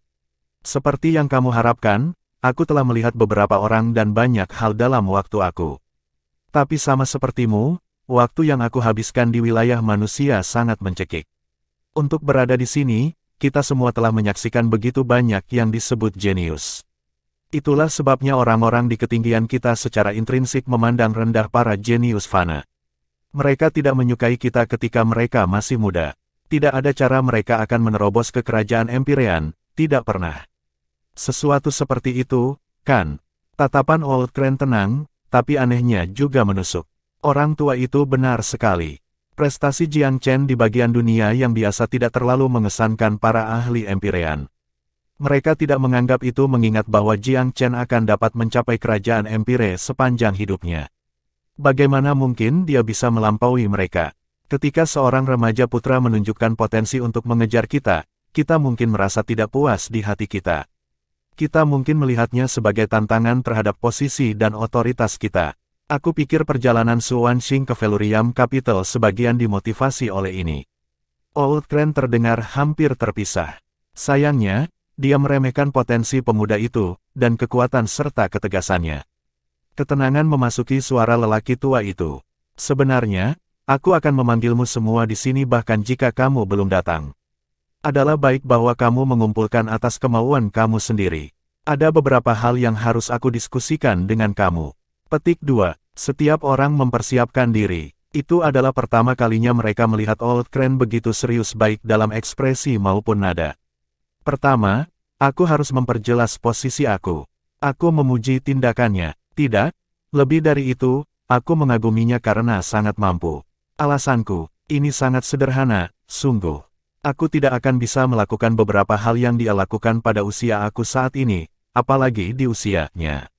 Seperti yang kamu harapkan, aku telah melihat beberapa orang dan banyak hal dalam waktu aku. Tapi sama sepertimu, waktu yang aku habiskan di wilayah manusia sangat mencekik. Untuk berada di sini, kita semua telah menyaksikan begitu banyak yang disebut jenius. Itulah sebabnya orang-orang di ketinggian kita secara intrinsik memandang rendah para jenius fana. Mereka tidak menyukai kita ketika mereka masih muda. Tidak ada cara mereka akan menerobos ke kerajaan Empirean, tidak pernah. Sesuatu seperti itu, kan? Tatapan Old Crane tenang, tapi anehnya juga menusuk. Orang tua itu benar sekali. Prestasi Jiang Chen di bagian dunia yang biasa tidak terlalu mengesankan para ahli Empirean. Mereka tidak menganggap itu mengingat bahwa Jiang Chen akan dapat mencapai kerajaan Empire sepanjang hidupnya. Bagaimana mungkin dia bisa melampaui mereka? Ketika seorang remaja putra menunjukkan potensi untuk mengejar kita, kita mungkin merasa tidak puas di hati kita. Kita mungkin melihatnya sebagai tantangan terhadap posisi dan otoritas kita. Aku pikir perjalanan Su Wanxing ke Velurium Capital sebagian dimotivasi oleh ini. Old Crane terdengar hampir terpisah. Sayangnya, dia meremehkan potensi pemuda itu, dan kekuatan serta ketegasannya. Ketenangan memasuki suara lelaki tua itu. Sebenarnya, aku akan memanggilmu semua di sini bahkan jika kamu belum datang. Adalah baik bahwa kamu mengumpulkan atas kemauan kamu sendiri. Ada beberapa hal yang harus aku diskusikan dengan kamu. Petik 2. Setiap orang mempersiapkan diri. Itu adalah pertama kalinya mereka melihat Old Crane begitu serius baik dalam ekspresi maupun nada. Pertama, aku harus memperjelas posisi aku. Aku memuji tindakannya. Tidak, lebih dari itu, aku mengaguminya karena sangat mampu. Alasanku, ini sangat sederhana, sungguh. Aku tidak akan bisa melakukan beberapa hal yang dia lakukan pada usia aku saat ini, apalagi di usianya.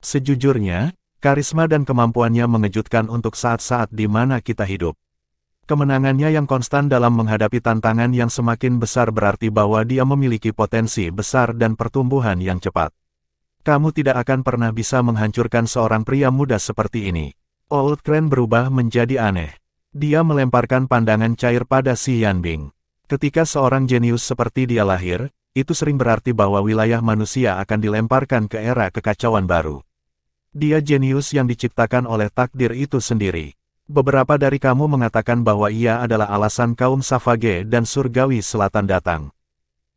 Sejujurnya, karisma dan kemampuannya mengejutkan untuk saat-saat di mana kita hidup. Kemenangannya yang konstan dalam menghadapi tantangan yang semakin besar berarti bahwa dia memiliki potensi besar dan pertumbuhan yang cepat. Kamu tidak akan pernah bisa menghancurkan seorang pria muda seperti ini. Old Crane berubah menjadi aneh. Dia melemparkan pandangan cair pada si Yanbing. Ketika seorang jenius seperti dia lahir, itu sering berarti bahwa wilayah manusia akan dilemparkan ke era kekacauan baru. Dia jenius yang diciptakan oleh takdir itu sendiri. Beberapa dari kamu mengatakan bahwa ia adalah alasan kaum Savage dan Surgawi Selatan datang.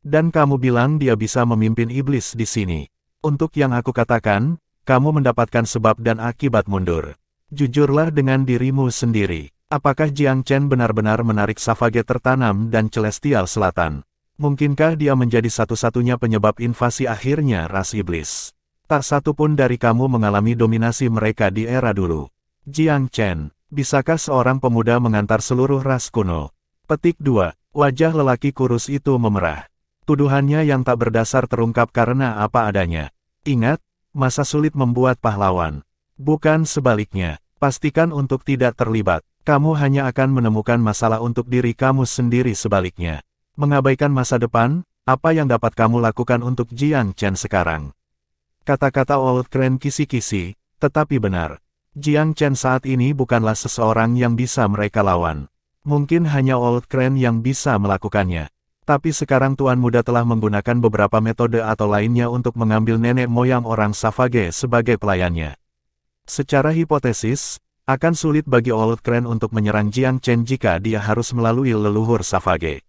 Dan kamu bilang dia bisa memimpin iblis di sini. Untuk yang aku katakan, kamu mendapatkan sebab dan akibat mundur. Jujurlah dengan dirimu sendiri. Apakah Jiang Chen benar-benar menarik Savage tertanam dan Celestial Selatan? Mungkinkah dia menjadi satu-satunya penyebab invasi akhirnya ras iblis? Tak satu pun dari kamu mengalami dominasi mereka di era dulu. Jiang Chen, bisakah seorang pemuda mengantar seluruh ras kuno? Petik 2. Wajah lelaki kurus itu memerah. Tuduhannya yang tak berdasar terungkap karena apa adanya. Ingat, masa sulit membuat pahlawan. Bukan sebaliknya. Pastikan untuk tidak terlibat. Kamu hanya akan menemukan masalah untuk diri kamu sendiri sebaliknya. Mengabaikan masa depan, apa yang dapat kamu lakukan untuk Jiang Chen sekarang? Kata-kata Old Crane kisi-kisi, tetapi benar. Jiang Chen saat ini bukanlah seseorang yang bisa mereka lawan. Mungkin hanya Old Crane yang bisa melakukannya. Tapi sekarang Tuan Muda telah menggunakan beberapa metode atau lainnya untuk mengambil nenek moyang orang Savage sebagai pelayannya. Secara hipotesis, akan sulit bagi Old Crane untuk menyerang Jiang Chen jika dia harus melalui leluhur Savage.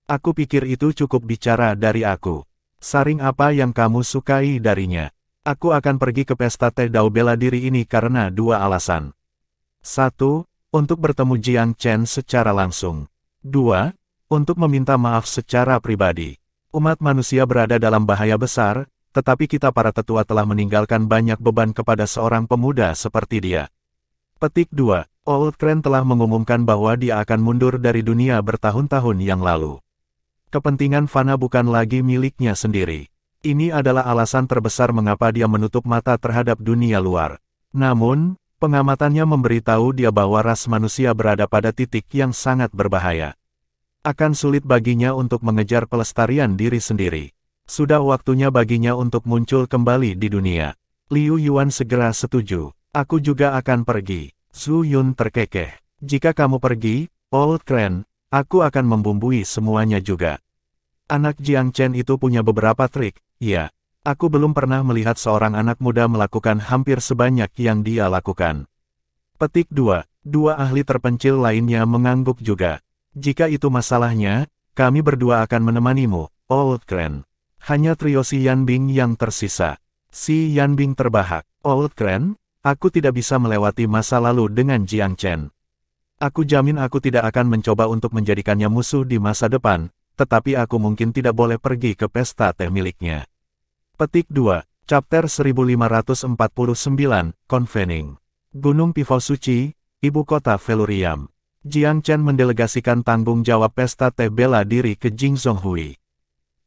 Aku pikir itu cukup bicara dari aku. Saring apa yang kamu sukai darinya. Aku akan pergi ke pesta teh Dao bela diri ini karena dua alasan. 1. Untuk bertemu Jiang Chen secara langsung. 2. Untuk meminta maaf secara pribadi. Umat manusia berada dalam bahaya besar, tetapi kita para tetua telah meninggalkan banyak beban kepada seorang pemuda seperti dia. Petik 2. Old Crane telah mengumumkan bahwa dia akan mundur dari dunia bertahun-tahun yang lalu. Kepentingan fana bukan lagi miliknya sendiri. Ini adalah alasan terbesar mengapa dia menutup mata terhadap dunia luar. Namun, pengamatannya memberitahu dia bahwa ras manusia berada pada titik yang sangat berbahaya. Akan sulit baginya untuk mengejar pelestarian diri sendiri. Sudah waktunya baginya untuk muncul kembali di dunia. Liu Yuan segera setuju. Aku juga akan pergi. Zhu Yun terkekeh. Jika kamu pergi, Old Crane, aku akan membumbui semuanya juga. Anak Jiang Chen itu punya beberapa trik, ya. Aku belum pernah melihat seorang anak muda melakukan hampir sebanyak yang dia lakukan. Petik 2. Dua ahli terpencil lainnya mengangguk juga. Jika itu masalahnya, kami berdua akan menemanimu, Old Crane. Hanya trio si Yanbing yang tersisa. Si Yanbing terbahak. Old Crane, aku tidak bisa melewati masa lalu dengan Jiang Chen. Aku jamin aku tidak akan mencoba untuk menjadikannya musuh di masa depan, tetapi aku mungkin tidak boleh pergi ke pesta teh miliknya. Petik 2. Chapter 1549, Convening. Gunung Pifau Suci, Ibu Kota Velurium. Jiang Chen mendelegasikan tanggung jawab pesta teh bela diri ke Jingzhonghui.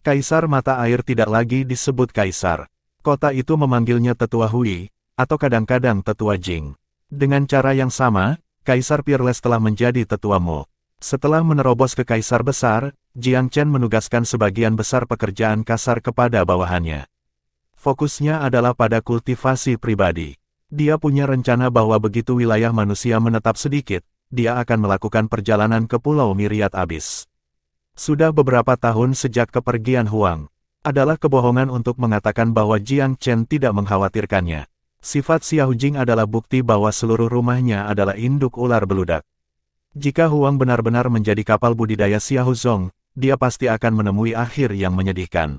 Kaisar Mata Air tidak lagi disebut Kaisar. Kota itu memanggilnya Tetua Hui, atau kadang-kadang Tetua Jing. Dengan cara yang sama, Kaisar Peerless telah menjadi Tetua Mo. Setelah menerobos ke Kaisar Besar, Jiang Chen menugaskan sebagian besar pekerjaan kasar kepada bawahannya. Fokusnya adalah pada kultivasi pribadi. Dia punya rencana bahwa begitu wilayah manusia menetap sedikit, dia akan melakukan perjalanan ke Pulau Myriad Abyss. Sudah beberapa tahun sejak kepergian Huang, adalah kebohongan untuk mengatakan bahwa Jiang Chen tidak mengkhawatirkannya. Sifat Xiao Jing adalah bukti bahwa seluruh rumahnya adalah induk ular beludak. Jika Huang benar-benar menjadi kapal budidaya Xiao Zong, dia pasti akan menemui akhir yang menyedihkan.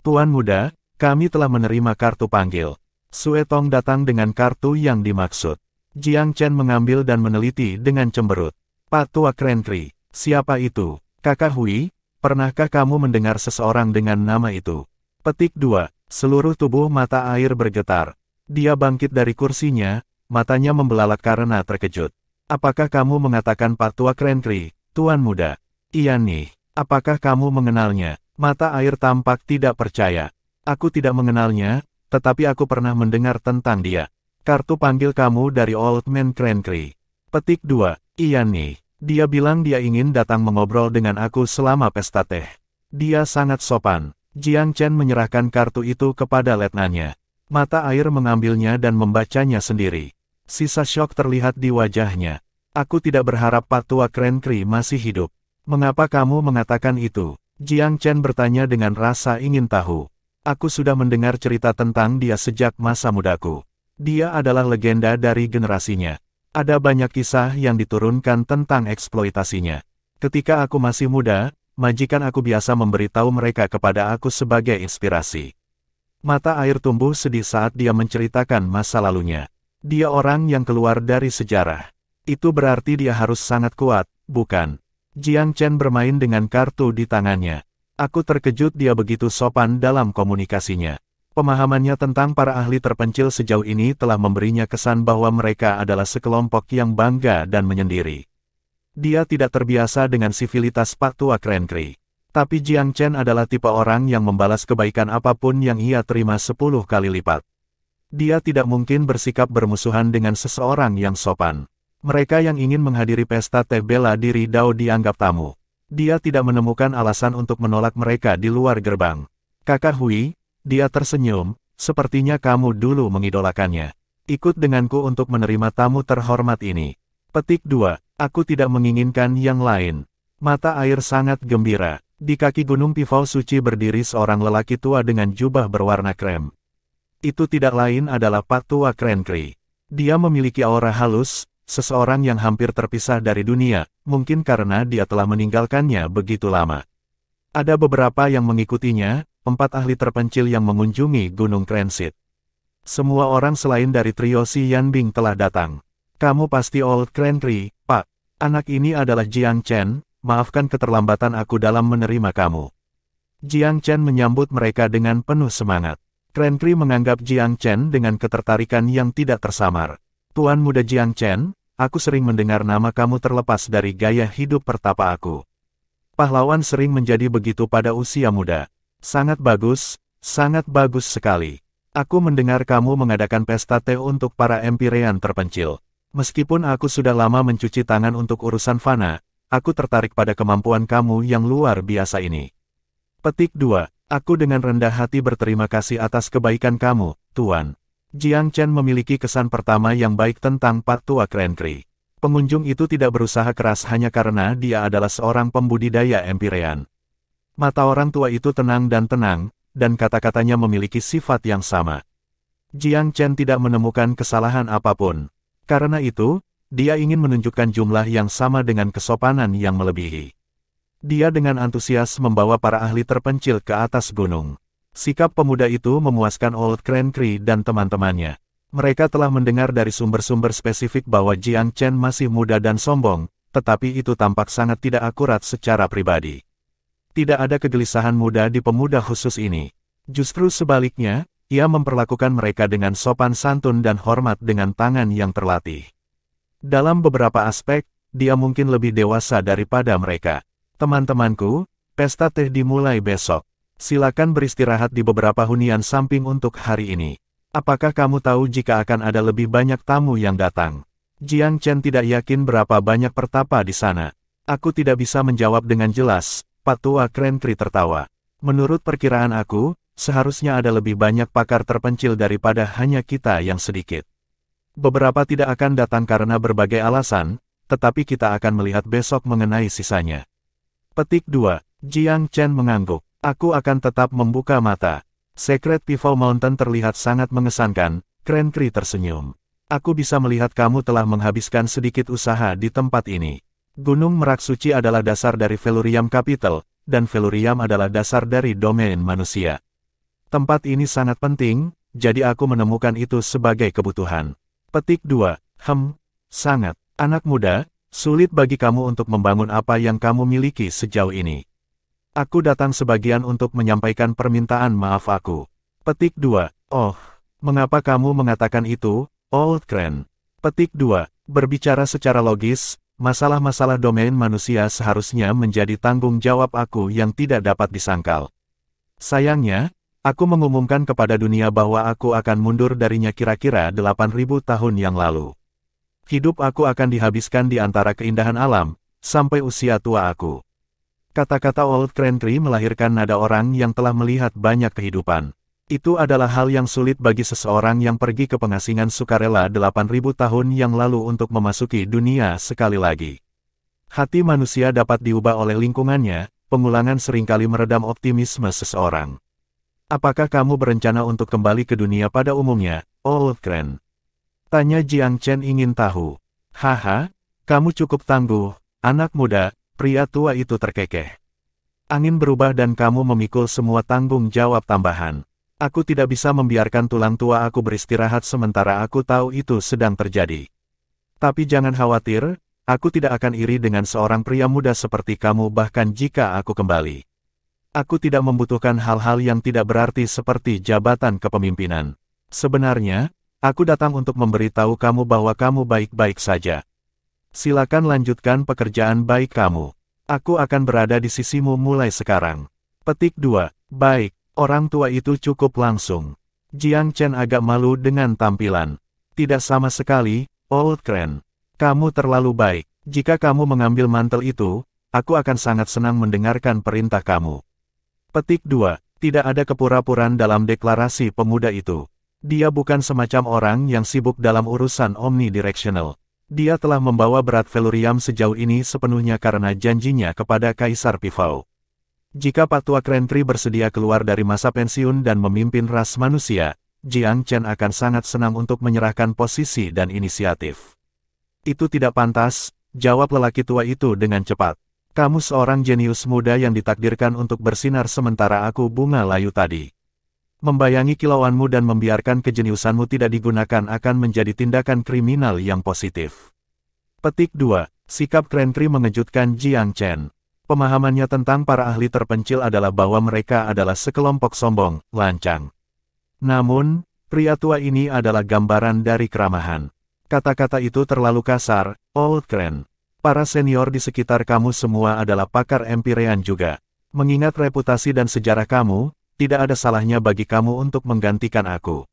Tuan Muda, Kami telah menerima kartu panggil. Sue Tong datang dengan kartu yang dimaksud. Jiang Chen mengambil dan meneliti dengan cemberut. Pak Tua Crenkri, siapa itu? Kakak Hui, pernahkah kamu mendengar seseorang dengan nama itu? Petik 2. Seluruh tubuh mata air bergetar. Dia bangkit dari kursinya, matanya membelalak karena terkejut. Apakah kamu mengatakan Pak Tua Crenkri, Tuan Muda? Iya nih, apakah kamu mengenalnya? Mata air tampak tidak percaya. Aku tidak mengenalnya, tetapi aku pernah mendengar tentang dia. Kartu panggil kamu dari Old Man Crenkri. Petik 2. Iya nih, dia bilang dia ingin datang mengobrol dengan aku selama pesta teh. Dia sangat sopan. Jiang Chen menyerahkan kartu itu kepada letnannya. Mata air mengambilnya dan membacanya sendiri. Sisa syok terlihat di wajahnya. Aku tidak berharap Pak Tua Crenkri masih hidup. Mengapa kamu mengatakan itu? Jiang Chen bertanya dengan rasa ingin tahu. Aku sudah mendengar cerita tentang dia sejak masa mudaku. Dia adalah legenda dari generasinya. Ada banyak kisah yang diturunkan tentang eksploitasinya. Ketika aku masih muda, majikan aku biasa memberitahu mereka kepada aku sebagai inspirasi. Mata air tumbuh sedih saat dia menceritakan masa lalunya. Dia orang yang keluar dari sejarah. Itu berarti dia harus sangat kuat, bukan? Jiang Chen bermain dengan kartu di tangannya. Aku terkejut dia begitu sopan dalam komunikasinya. Pemahamannya tentang para ahli terpencil sejauh ini telah memberinya kesan bahwa mereka adalah sekelompok yang bangga dan menyendiri. Dia tidak terbiasa dengan sivilitas Pak Tua Crenkri. Tapi Jiang Chen adalah tipe orang yang membalas kebaikan apapun yang ia terima 10 kali lipat. Dia tidak mungkin bersikap bermusuhan dengan seseorang yang sopan. Mereka yang ingin menghadiri pesta teh bela diri Dao dianggap tamu. Dia tidak menemukan alasan untuk menolak mereka di luar gerbang. Kakak Hui, dia tersenyum, sepertinya kamu dulu mengidolakannya. Ikut denganku untuk menerima tamu terhormat ini. Petik 2. Aku tidak menginginkan yang lain. Mata air sangat gembira. Di kaki Gunung Pifau Suci berdiri seorang lelaki tua dengan jubah berwarna krem. Itu tidak lain adalah Pak Tua Crenkri. Dia memiliki aura halus, seseorang yang hampir terpisah dari dunia, mungkin karena dia telah meninggalkannya begitu lama. Ada beberapa yang mengikutinya, 4 ahli terpencil yang mengunjungi Gunung Krensit. Semua orang selain dari trio si Yanbing telah datang. Kamu pasti Old Crenkri, Pak. Anak ini adalah Jiang Chen, maafkan keterlambatan aku dalam menerima kamu. Jiang Chen menyambut mereka dengan penuh semangat. Crenkri menganggap Jiang Chen dengan ketertarikan yang tidak tersamar. Tuan Muda Jiang Chen, aku sering mendengar nama kamu terlepas dari gaya hidup pertapa aku. Pahlawan sering menjadi begitu pada usia muda. Sangat bagus sekali. Aku mendengar kamu mengadakan pesta teh untuk para empirean terpencil. Meskipun aku sudah lama mencuci tangan untuk urusan fana, aku tertarik pada kemampuan kamu yang luar biasa ini. Petik 2. Aku dengan rendah hati berterima kasih atas kebaikan kamu, Tuan. Jiang Chen memiliki kesan pertama yang baik tentang Pak Tua Crenkri. Pengunjung itu tidak berusaha keras hanya karena dia adalah seorang pembudidaya empirean. Mata orang tua itu tenang, dan kata-katanya memiliki sifat yang sama. Jiang Chen tidak menemukan kesalahan apapun. Karena itu, dia ingin menunjukkan jumlah yang sama dengan kesopanan yang melebihi. Dia dengan antusias membawa para ahli terpencil ke atas gunung. Sikap pemuda itu memuaskan Old Crenkri dan teman-temannya. Mereka telah mendengar dari sumber-sumber spesifik bahwa Jiang Chen masih muda dan sombong, tetapi itu tampak sangat tidak akurat secara pribadi. Tidak ada kegelisahan muda di pemuda khusus ini. Justru sebaliknya, ia memperlakukan mereka dengan sopan santun dan hormat dengan tangan yang terlatih. Dalam beberapa aspek, dia mungkin lebih dewasa daripada mereka. Teman-temanku, pesta teh dimulai besok. Silakan beristirahat di beberapa hunian samping untuk hari ini. Apakah kamu tahu jika akan ada lebih banyak tamu yang datang? Jiang Chen tidak yakin berapa banyak pertapa di sana. Aku tidak bisa menjawab dengan jelas, Pak Tua Crenkri tertawa. Menurut perkiraan aku, seharusnya ada lebih banyak pakar terpencil daripada hanya kita yang sedikit. Beberapa tidak akan datang karena berbagai alasan, tetapi kita akan melihat besok mengenai sisanya. Petik 2. Jiang Chen mengangguk. Aku akan tetap membuka mata. Secret Pifau Mountain terlihat sangat mengesankan, Crenkri tersenyum. Aku bisa melihat kamu telah menghabiskan sedikit usaha di tempat ini. Gunung Merak Suci adalah dasar dari Velurium Capital, dan Velurium adalah dasar dari domain manusia. Tempat ini sangat penting, jadi aku menemukan itu sebagai kebutuhan. Petik 2. Sangat. Anak muda, sulit bagi kamu untuk membangun apa yang kamu miliki sejauh ini. Aku datang sebagian untuk menyampaikan permintaan maaf aku. Petik 2. Oh, mengapa kamu mengatakan itu, Old Crane? Petik 2. Berbicara secara logis, masalah-masalah domain manusia seharusnya menjadi tanggung jawab aku yang tidak dapat disangkal. Sayangnya, aku mengumumkan kepada dunia bahwa aku akan mundur darinya kira-kira 8.000 tahun yang lalu. Hidup aku akan dihabiskan di antara keindahan alam, sampai usia tua aku. Kata-kata Old Crane melahirkan nada orang yang telah melihat banyak kehidupan. Itu adalah hal yang sulit bagi seseorang yang pergi ke pengasingan sukarela 8.000 tahun yang lalu untuk memasuki dunia sekali lagi. Hati manusia dapat diubah oleh lingkungannya, pengulangan seringkali meredam optimisme seseorang. Apakah kamu berencana untuk kembali ke dunia pada umumnya, Old Crane? Tanya Jiang Chen ingin tahu. Haha, kamu cukup tangguh, anak muda, pria tua itu terkekeh. Angin berubah dan kamu memikul semua tanggung jawab tambahan. Aku tidak bisa membiarkan tulang tua aku beristirahat sementara aku tahu itu sedang terjadi. Tapi jangan khawatir, aku tidak akan iri dengan seorang pria muda seperti kamu bahkan jika aku kembali. Aku tidak membutuhkan hal-hal yang tidak berarti seperti jabatan kepemimpinan. Sebenarnya, aku datang untuk memberitahu kamu bahwa kamu baik-baik saja. Silakan lanjutkan pekerjaan baik kamu. Aku akan berada di sisimu mulai sekarang. Petik 2. Baik. Orang tua itu cukup langsung. Jiang Chen agak malu dengan tampilan. Tidak sama sekali, Old Crane. Kamu terlalu baik. Jika kamu mengambil mantel itu, aku akan sangat senang mendengarkan perintah kamu. Petik 2. Tidak ada kepura-puraan dalam deklarasi pemuda itu. Dia bukan semacam orang yang sibuk dalam urusan omnidirectional. Dia telah membawa berat Velurium sejauh ini sepenuhnya karena janjinya kepada Kaisar Pifau. Jika Pak Tua Crane bersedia keluar dari masa pensiun dan memimpin ras manusia, Jiang Chen akan sangat senang untuk menyerahkan posisi dan inisiatif. Itu tidak pantas, jawab lelaki tua itu dengan cepat. Kamu seorang jenius muda yang ditakdirkan untuk bersinar sementara aku bunga layu tadi. Membayangi kilauanmu dan membiarkan kejeniusanmu tidak digunakan akan menjadi tindakan kriminal yang positif. Petik 2. Sikap Crane mengejutkan Jiang Chen. Pemahamannya tentang para ahli terpencil adalah bahwa mereka adalah sekelompok sombong, lancang. Namun, pria tua ini adalah gambaran dari keramahan. Kata-kata itu terlalu kasar, Old Crane. Para senior di sekitar kamu semua adalah pakar Empyrean juga. Mengingat reputasi dan sejarah kamu, tidak ada salahnya bagi kamu untuk menggantikan aku.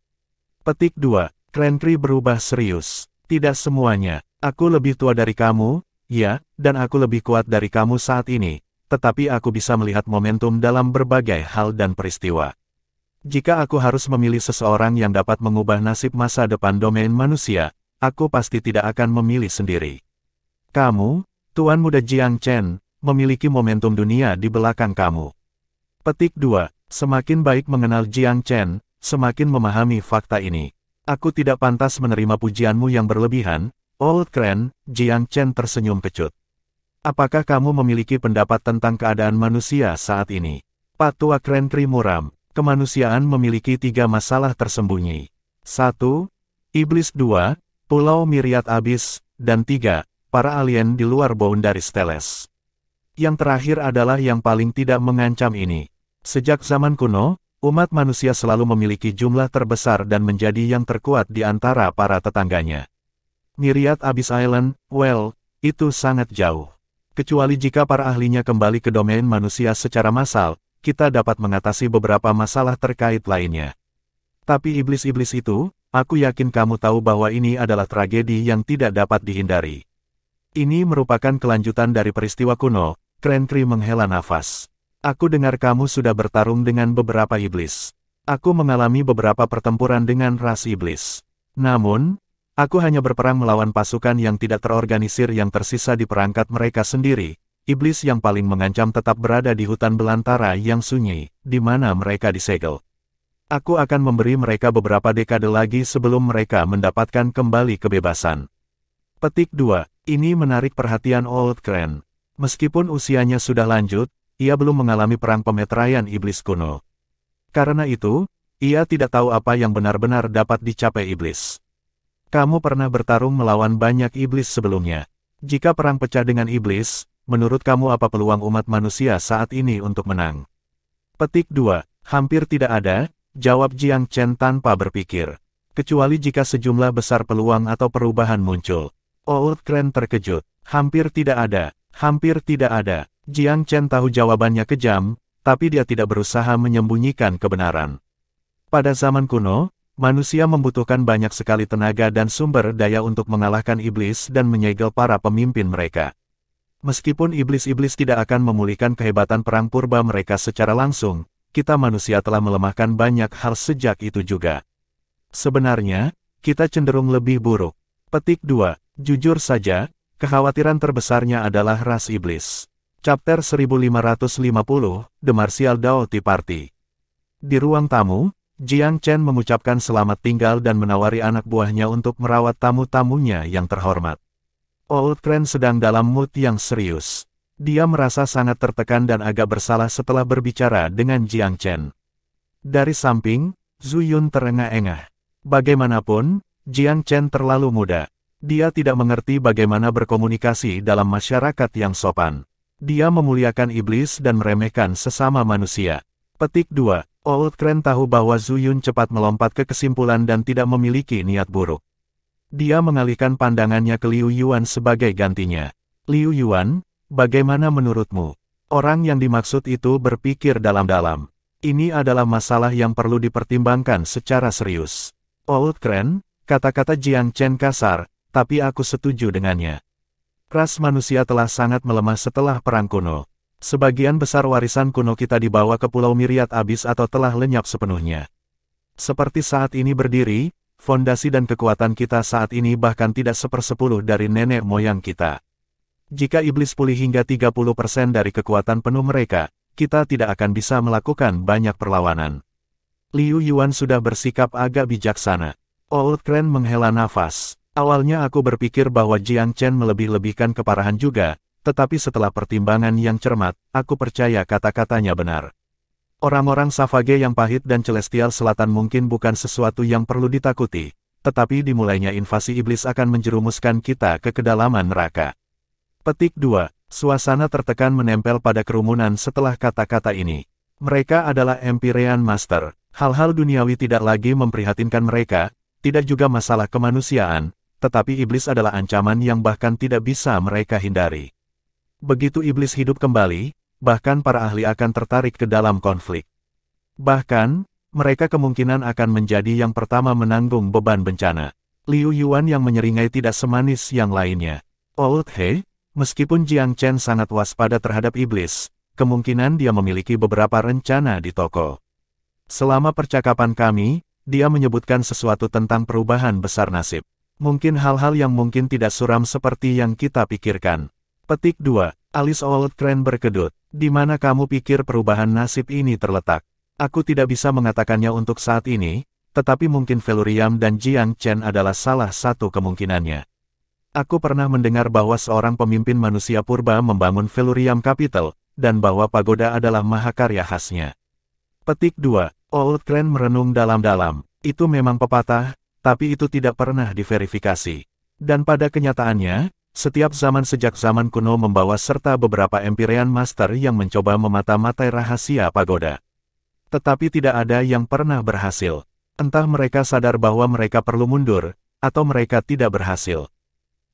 Petik 2. Crane berubah serius. Tidak semuanya. Aku lebih tua dari kamu. Ya, dan aku lebih kuat dari kamu saat ini, tetapi aku bisa melihat momentum dalam berbagai hal dan peristiwa. Jika aku harus memilih seseorang yang dapat mengubah nasib masa depan domain manusia, aku pasti tidak akan memilih sendiri. Kamu, Tuan Muda Jiang Chen, memiliki momentum dunia di belakang kamu. Petik 2. Semakin baik mengenal Jiang Chen, semakin memahami fakta ini. Aku tidak pantas menerima pujianmu yang berlebihan, Old Crane. Jiang Chen tersenyum kecut. Apakah kamu memiliki pendapat tentang keadaan manusia saat ini? Pak Tua Crane muram. Kemanusiaan memiliki 3 masalah tersembunyi. 1. Iblis. 2. Pulau Myriad Abyss. Dan 3. Para alien di luar boundary Steles. Yang terakhir adalah yang paling tidak mengancam ini. Sejak zaman kuno, umat manusia selalu memiliki jumlah terbesar dan menjadi yang terkuat di antara para tetangganya. Myriad Abyss Island, well, itu sangat jauh. Kecuali jika para ahlinya kembali ke domain manusia secara massal, kita dapat mengatasi beberapa masalah terkait lainnya. Tapi iblis-iblis itu, aku yakin kamu tahu bahwa ini adalah tragedi yang tidak dapat dihindari. Ini merupakan kelanjutan dari peristiwa kuno. Crane menghela nafas. Aku dengar kamu sudah bertarung dengan beberapa iblis. Aku mengalami beberapa pertempuran dengan ras iblis. Namun, aku hanya berperang melawan pasukan yang tidak terorganisir yang tersisa di perangkat mereka sendiri. Iblis yang paling mengancam tetap berada di hutan belantara yang sunyi, di mana mereka disegel. Aku akan memberi mereka beberapa dekade lagi sebelum mereka mendapatkan kembali kebebasan. Petik 2. Ini menarik perhatian Old Crane. Meskipun usianya sudah lanjut, ia belum mengalami perang pemeteraian iblis kuno. Karena itu, ia tidak tahu apa yang benar-benar dapat dicapai iblis. Kamu pernah bertarung melawan banyak iblis sebelumnya. Jika perang pecah dengan iblis, menurut kamu apa peluang umat manusia saat ini untuk menang? Petik 2. Hampir tidak ada, jawab Jiang Chen tanpa berpikir. Kecuali jika sejumlah besar peluang atau perubahan muncul. Old Cran terkejut. Hampir tidak ada, hampir tidak ada. Jiang Chen tahu jawabannya kejam, tapi dia tidak berusaha menyembunyikan kebenaran. Pada zaman kuno, manusia membutuhkan banyak sekali tenaga dan sumber daya untuk mengalahkan iblis dan menyegel para pemimpin mereka. Meskipun iblis-iblis tidak akan memulihkan kehebatan perang purba mereka secara langsung, kita manusia telah melemahkan banyak hal sejak itu juga. Sebenarnya, kita cenderung lebih buruk. Petik 2. Jujur saja, kekhawatiran terbesarnya adalah ras iblis. Chapter 1550, The Martial Dao Tea Party. Di ruang tamu, Jiang Chen mengucapkan selamat tinggal dan menawari anak buahnya untuk merawat tamu-tamunya yang terhormat. Old Cran sedang dalam mood yang serius. Dia merasa sangat tertekan dan agak bersalah setelah berbicara dengan Jiang Chen. Dari samping, Zhu Yun terengah-engah. Bagaimanapun, Jiang Chen terlalu muda. Dia tidak mengerti bagaimana berkomunikasi dalam masyarakat yang sopan. Dia memuliakan iblis dan meremehkan sesama manusia. Petik 2. Old Cran tahu bahwa Zhu Yun cepat melompat ke kesimpulan dan tidak memiliki niat buruk. Dia mengalihkan pandangannya ke Liu Yuan sebagai gantinya. Liu Yuan, bagaimana menurutmu? Orang yang dimaksud itu berpikir dalam-dalam. Ini adalah masalah yang perlu dipertimbangkan secara serius. Old Cran, kata-kata Jiang Chen kasar, tapi aku setuju dengannya. Ras manusia telah sangat melemah setelah perang kuno. Sebagian besar warisan kuno kita dibawa ke Pulau Myriad Abyss atau telah lenyap sepenuhnya. Seperti saat ini berdiri, fondasi dan kekuatan kita saat ini bahkan tidak 1/10 dari nenek moyang kita. Jika iblis pulih hingga 30% dari kekuatan penuh mereka, kita tidak akan bisa melakukan banyak perlawanan. Liu Yuan sudah bersikap agak bijaksana. Old Cran menghela nafas. Awalnya aku berpikir bahwa Jiang Chen melebih-lebihkan keparahan juga, tetapi setelah pertimbangan yang cermat, aku percaya kata-katanya benar. Orang-orang Savage yang pahit dan Celestial Selatan mungkin bukan sesuatu yang perlu ditakuti, tetapi dimulainya invasi iblis akan menjerumuskan kita ke kedalaman neraka. Petik 2. Suasana tertekan menempel pada kerumunan setelah kata-kata ini. Mereka adalah Empyrean Master. Hal-hal duniawi tidak lagi memprihatinkan mereka, tidak juga masalah kemanusiaan, tetapi iblis adalah ancaman yang bahkan tidak bisa mereka hindari. Begitu iblis hidup kembali, bahkan para ahli akan tertarik ke dalam konflik. Bahkan, mereka kemungkinan akan menjadi yang pertama menanggung beban bencana. Liu Yuan yang menyeringai tidak semanis yang lainnya. Old He, meskipun Jiang Chen sangat waspada terhadap iblis, kemungkinan dia memiliki beberapa rencana di toko. Selama percakapan kami, dia menyebutkan sesuatu tentang perubahan besar nasib. Mungkin hal-hal yang mungkin tidak suram seperti yang kita pikirkan. Petik 2. Alis Old Cran berkedut. Di mana kamu pikir perubahan nasib ini terletak? Aku tidak bisa mengatakannya untuk saat ini, tetapi mungkin Velurium dan Jiang Chen adalah salah satu kemungkinannya. Aku pernah mendengar bahwa seorang pemimpin manusia purba membangun Velurium Capital, dan bahwa pagoda adalah mahakarya khasnya. Petik 2. Old Cran merenung dalam-dalam. Itu memang pepatah, tapi itu tidak pernah diverifikasi. Dan pada kenyataannya, setiap zaman sejak zaman kuno membawa serta beberapa Empyrean Master yang mencoba memata-matai rahasia pagoda. Tetapi tidak ada yang pernah berhasil. Entah mereka sadar bahwa mereka perlu mundur, atau mereka tidak berhasil.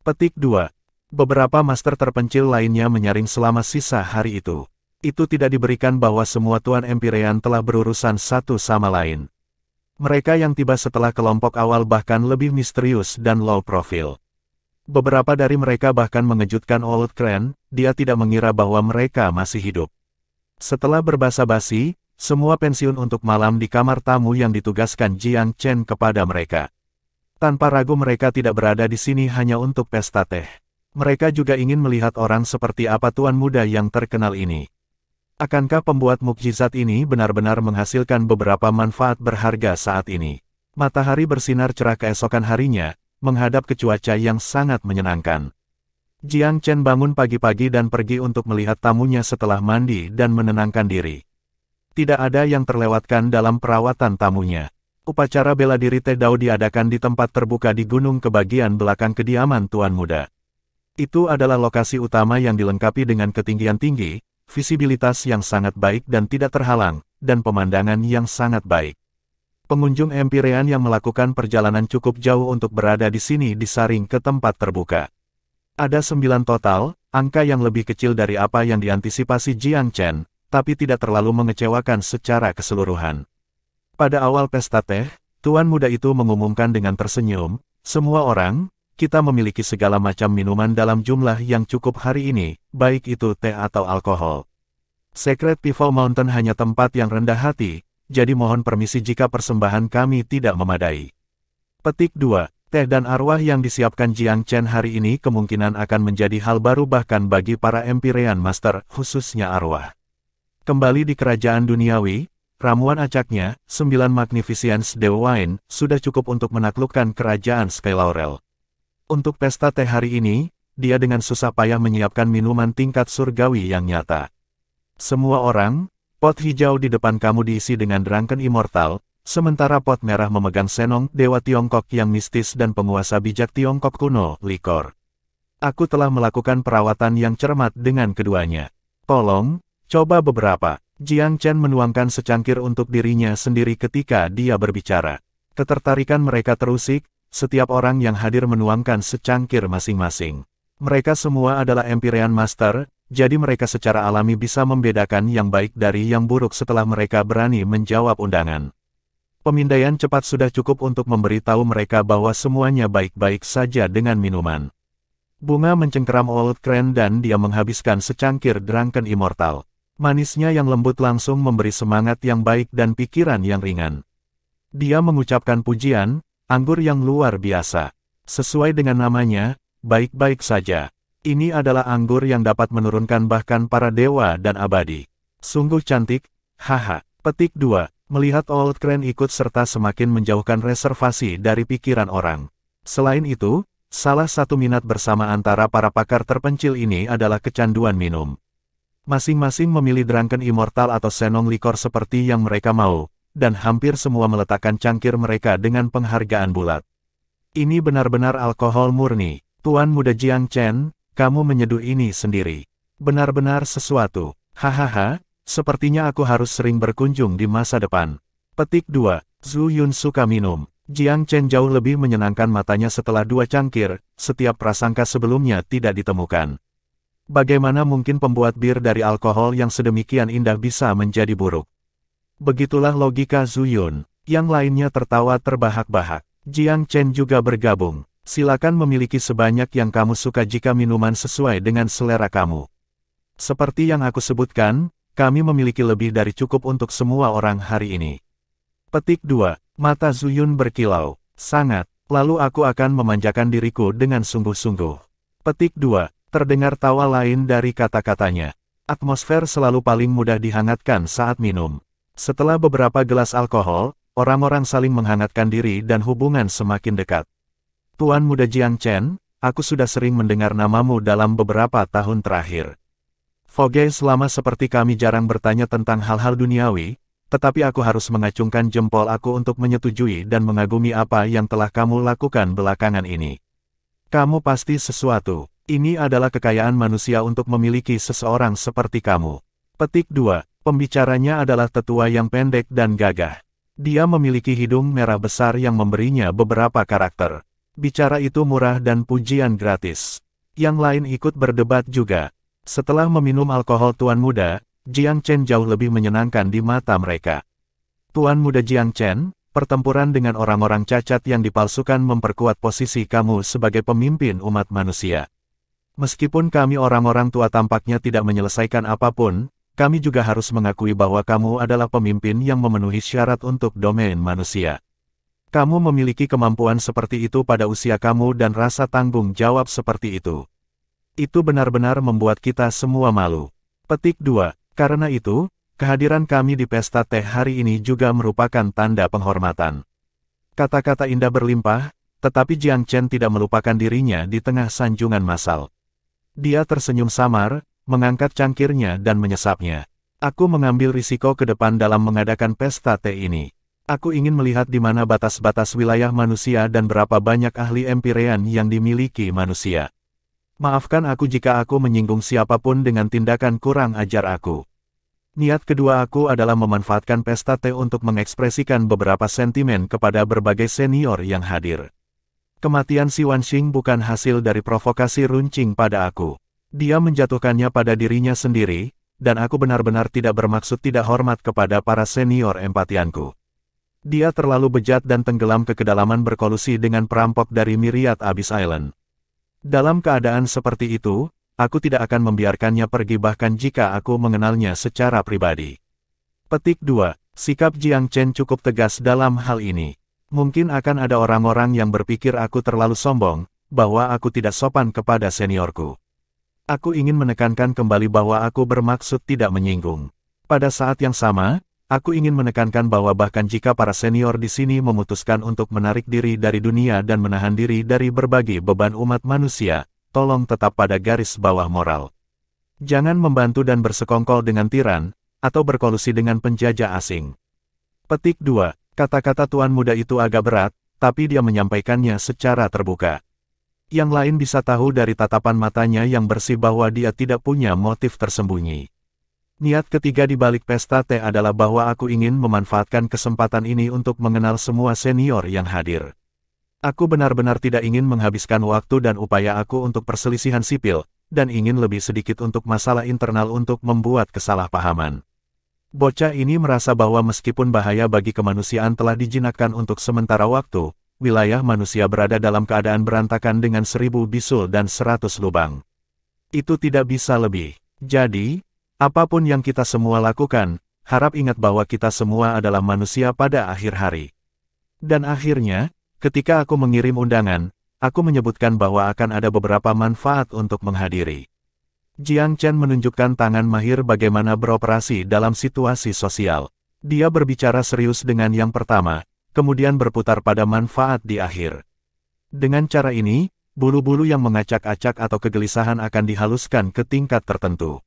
Petik 2. Beberapa master terpencil lainnya menyaring selama sisa hari itu. Itu tidak diberikan bahwa semua Tuan Empyrean telah berurusan satu sama lain. Mereka yang tiba setelah kelompok awal bahkan lebih misterius dan low profile. Beberapa dari mereka bahkan mengejutkan Old Cran, dia tidak mengira bahwa mereka masih hidup. Setelah berbasa-basi, semua pensiun untuk malam di kamar tamu yang ditugaskan Jiang Chen kepada mereka. Tanpa ragu mereka tidak berada di sini hanya untuk pesta teh. Mereka juga ingin melihat orang seperti apa tuan muda yang terkenal ini. Akankah pembuat mukjizat ini benar-benar menghasilkan beberapa manfaat berharga saat ini? Matahari bersinar cerah keesokan harinya, menghadap ke cuaca yang sangat menyenangkan. Jiang Chen bangun pagi-pagi dan pergi untuk melihat tamunya setelah mandi dan menenangkan diri. Tidak ada yang terlewatkan dalam perawatan tamunya. Upacara bela diri Teh Dao diadakan di tempat terbuka di gunung ke bagian belakang kediaman Tuan Muda. Itu adalah lokasi utama yang dilengkapi dengan ketinggian tinggi, visibilitas yang sangat baik dan tidak terhalang, dan pemandangan yang sangat baik. Pengunjung Empyrean yang melakukan perjalanan cukup jauh untuk berada di sini disaring ke tempat terbuka. Ada 9 total, angka yang lebih kecil dari apa yang diantisipasi Jiang Chen, tapi tidak terlalu mengecewakan secara keseluruhan. Pada awal pesta teh, Tuan Muda itu mengumumkan dengan tersenyum, "Semua orang, kita memiliki segala macam minuman dalam jumlah yang cukup hari ini, baik itu teh atau alkohol. Secret Pivot Mountain hanya tempat yang rendah hati, jadi mohon permisi jika persembahan kami tidak memadai." Petik 2. Teh dan arwah yang disiapkan Jiang Chen hari ini kemungkinan akan menjadi hal baru bahkan bagi para Empyrean Master, khususnya arwah. Kembali di kerajaan duniawi, ramuan acaknya, 9 Magnificence Dew Wine, sudah cukup untuk menaklukkan kerajaan Sky Laurel. Untuk pesta teh hari ini, dia dengan susah payah menyiapkan minuman tingkat surgawi yang nyata. Semua orang, pot hijau di depan kamu diisi dengan Drunken Immortal, sementara pot merah memegang Senong, dewa Tiongkok yang mistis dan penguasa bijak Tiongkok kuno, likor. Aku telah melakukan perawatan yang cermat dengan keduanya. Tolong, coba beberapa. Jiang Chen menuangkan secangkir untuk dirinya sendiri ketika dia berbicara. Ketertarikan mereka terusik, setiap orang yang hadir menuangkan secangkir masing-masing. Mereka semua adalah Empyrean Master, jadi mereka secara alami bisa membedakan yang baik dari yang buruk setelah mereka berani menjawab undangan. Pemindaian cepat sudah cukup untuk memberitahu mereka bahwa semuanya baik-baik saja dengan minuman. Bunga mencengkeram Old Crane dan dia menghabiskan secangkir Drunken Immortal. Manisnya yang lembut langsung memberi semangat yang baik dan pikiran yang ringan. Dia mengucapkan pujian, anggur yang luar biasa. Sesuai dengan namanya, baik-baik saja. Ini adalah anggur yang dapat menurunkan bahkan para dewa dan abadi. Sungguh cantik, haha. Petik 2. Melihat Old Crane ikut serta semakin menjauhkan reservasi dari pikiran orang. Selain itu, salah satu minat bersama antara para pakar terpencil ini adalah kecanduan minum. Masing-masing memilih Drunken Immortal atau Senong Likor seperti yang mereka mau, dan hampir semua meletakkan cangkir mereka dengan penghargaan bulat. Ini benar-benar alkohol murni. Tuan Muda Jiang Chen, kamu menyeduh ini sendiri. Benar-benar sesuatu. Hahaha, sepertinya aku harus sering berkunjung di masa depan. Petik 2. Zhu Yun suka minum. Jiang Chen jauh lebih menyenangkan matanya setelah 2 cangkir, setiap prasangka sebelumnya tidak ditemukan. Bagaimana mungkin pembuat bir dari alkohol yang sedemikian indah bisa menjadi buruk? Begitulah logika Zhu Yun. Yang lainnya tertawa terbahak-bahak. Jiang Chen juga bergabung. Silakan memiliki sebanyak yang kamu suka jika minuman sesuai dengan selera kamu. Seperti yang aku sebutkan, kami memiliki lebih dari cukup untuk semua orang hari ini. Petik 2. Mata Zhu Yun berkilau. Sangat. Lalu aku akan memanjakan diriku dengan sungguh-sungguh. Petik 2. Terdengar tawa lain dari kata-katanya. Atmosfer selalu paling mudah dihangatkan saat minum. Setelah beberapa gelas alkohol, orang-orang saling menghangatkan diri dan hubungan semakin dekat. Tuan Muda Jiang Chen, aku sudah sering mendengar namamu dalam beberapa tahun terakhir. Foge selama seperti kami jarang bertanya tentang hal-hal duniawi, tetapi aku harus mengacungkan jempol aku untuk menyetujui dan mengagumi apa yang telah kamu lakukan belakangan ini. Kamu pasti sesuatu. Ini adalah kekayaan manusia untuk memiliki seseorang seperti kamu. Petik 2. Pembicaranya adalah tetua yang pendek dan gagah. Dia memiliki hidung merah besar yang memberinya beberapa karakter. Bicara itu murah dan pujian gratis. Yang lain ikut berdebat juga. Setelah meminum alkohol Tuan Muda, Jiang Chen jauh lebih menyenangkan di mata mereka. Tuan Muda Jiang Chen, pertempuran dengan orang-orang cacat yang dipalsukan memperkuat posisi kamu sebagai pemimpin umat manusia. Meskipun kami orang-orang tua tampaknya tidak menyelesaikan apapun, kami juga harus mengakui bahwa kamu adalah pemimpin yang memenuhi syarat untuk domain manusia. Kamu memiliki kemampuan seperti itu pada usia kamu dan rasa tanggung jawab seperti itu. Itu benar-benar membuat kita semua malu. Petik 2. Karena itu, kehadiran kami di pesta teh hari ini juga merupakan tanda penghormatan. Kata-kata indah berlimpah, tetapi Jiang Chen tidak melupakan dirinya di tengah sanjungan massal. Dia tersenyum samar, mengangkat cangkirnya dan menyesapnya. Aku mengambil risiko ke depan dalam mengadakan pesta teh ini. Aku ingin melihat di mana batas-batas wilayah manusia dan berapa banyak ahli Empyrean yang dimiliki manusia. Maafkan aku jika aku menyinggung siapapun dengan tindakan kurang ajar aku. Niat kedua aku adalah memanfaatkan pesta teh untuk mengekspresikan beberapa sentimen kepada berbagai senior yang hadir. Kematian Si Wanxing bukan hasil dari provokasi runcing pada aku. Dia menjatuhkannya pada dirinya sendiri, dan aku benar-benar tidak bermaksud tidak hormat kepada para senior empatianku. Dia terlalu bejat dan tenggelam ke kedalaman berkolusi dengan perampok dari Myriad Abyss Island. Dalam keadaan seperti itu, aku tidak akan membiarkannya pergi bahkan jika aku mengenalnya secara pribadi. Petik 2. Sikap Jiang Chen cukup tegas dalam hal ini. Mungkin akan ada orang-orang yang berpikir aku terlalu sombong, bahwa aku tidak sopan kepada seniorku. Aku ingin menekankan kembali bahwa aku bermaksud tidak menyinggung. Pada saat yang sama, aku ingin menekankan bahwa bahkan jika para senior di sini memutuskan untuk menarik diri dari dunia dan menahan diri dari berbagi beban umat manusia, tolong tetap pada garis bawah moral. Jangan membantu dan bersekongkol dengan tiran, atau berkolusi dengan penjajah asing. Petik 2. Kata-kata tuan muda itu agak berat, tapi dia menyampaikannya secara terbuka. Yang lain bisa tahu dari tatapan matanya yang bersih bahwa dia tidak punya motif tersembunyi. Niat ketiga di balik pesta teh adalah bahwa aku ingin memanfaatkan kesempatan ini untuk mengenal semua senior yang hadir. Aku benar-benar tidak ingin menghabiskan waktu dan upaya aku untuk perselisihan sipil, dan ingin lebih sedikit untuk masalah internal untuk membuat kesalahpahaman. Bocah ini merasa bahwa meskipun bahaya bagi kemanusiaan telah dijinakkan untuk sementara waktu, wilayah manusia berada dalam keadaan berantakan dengan 1000 bisul dan 100 lubang. Itu tidak bisa lebih. Jadi, apapun yang kita semua lakukan, harap ingat bahwa kita semua adalah manusia pada akhir hari. Dan akhirnya, ketika aku mengirim undangan, aku menyebutkan bahwa akan ada beberapa manfaat untuk menghadiri. Jiang Chen menunjukkan tangan mahir bagaimana beroperasi dalam situasi sosial. Dia berbicara serius dengan yang pertama, kemudian berputar pada manfaat di akhir. Dengan cara ini, bulu-bulu yang mengacak-acak atau kegelisahan akan dihaluskan ke tingkat tertentu.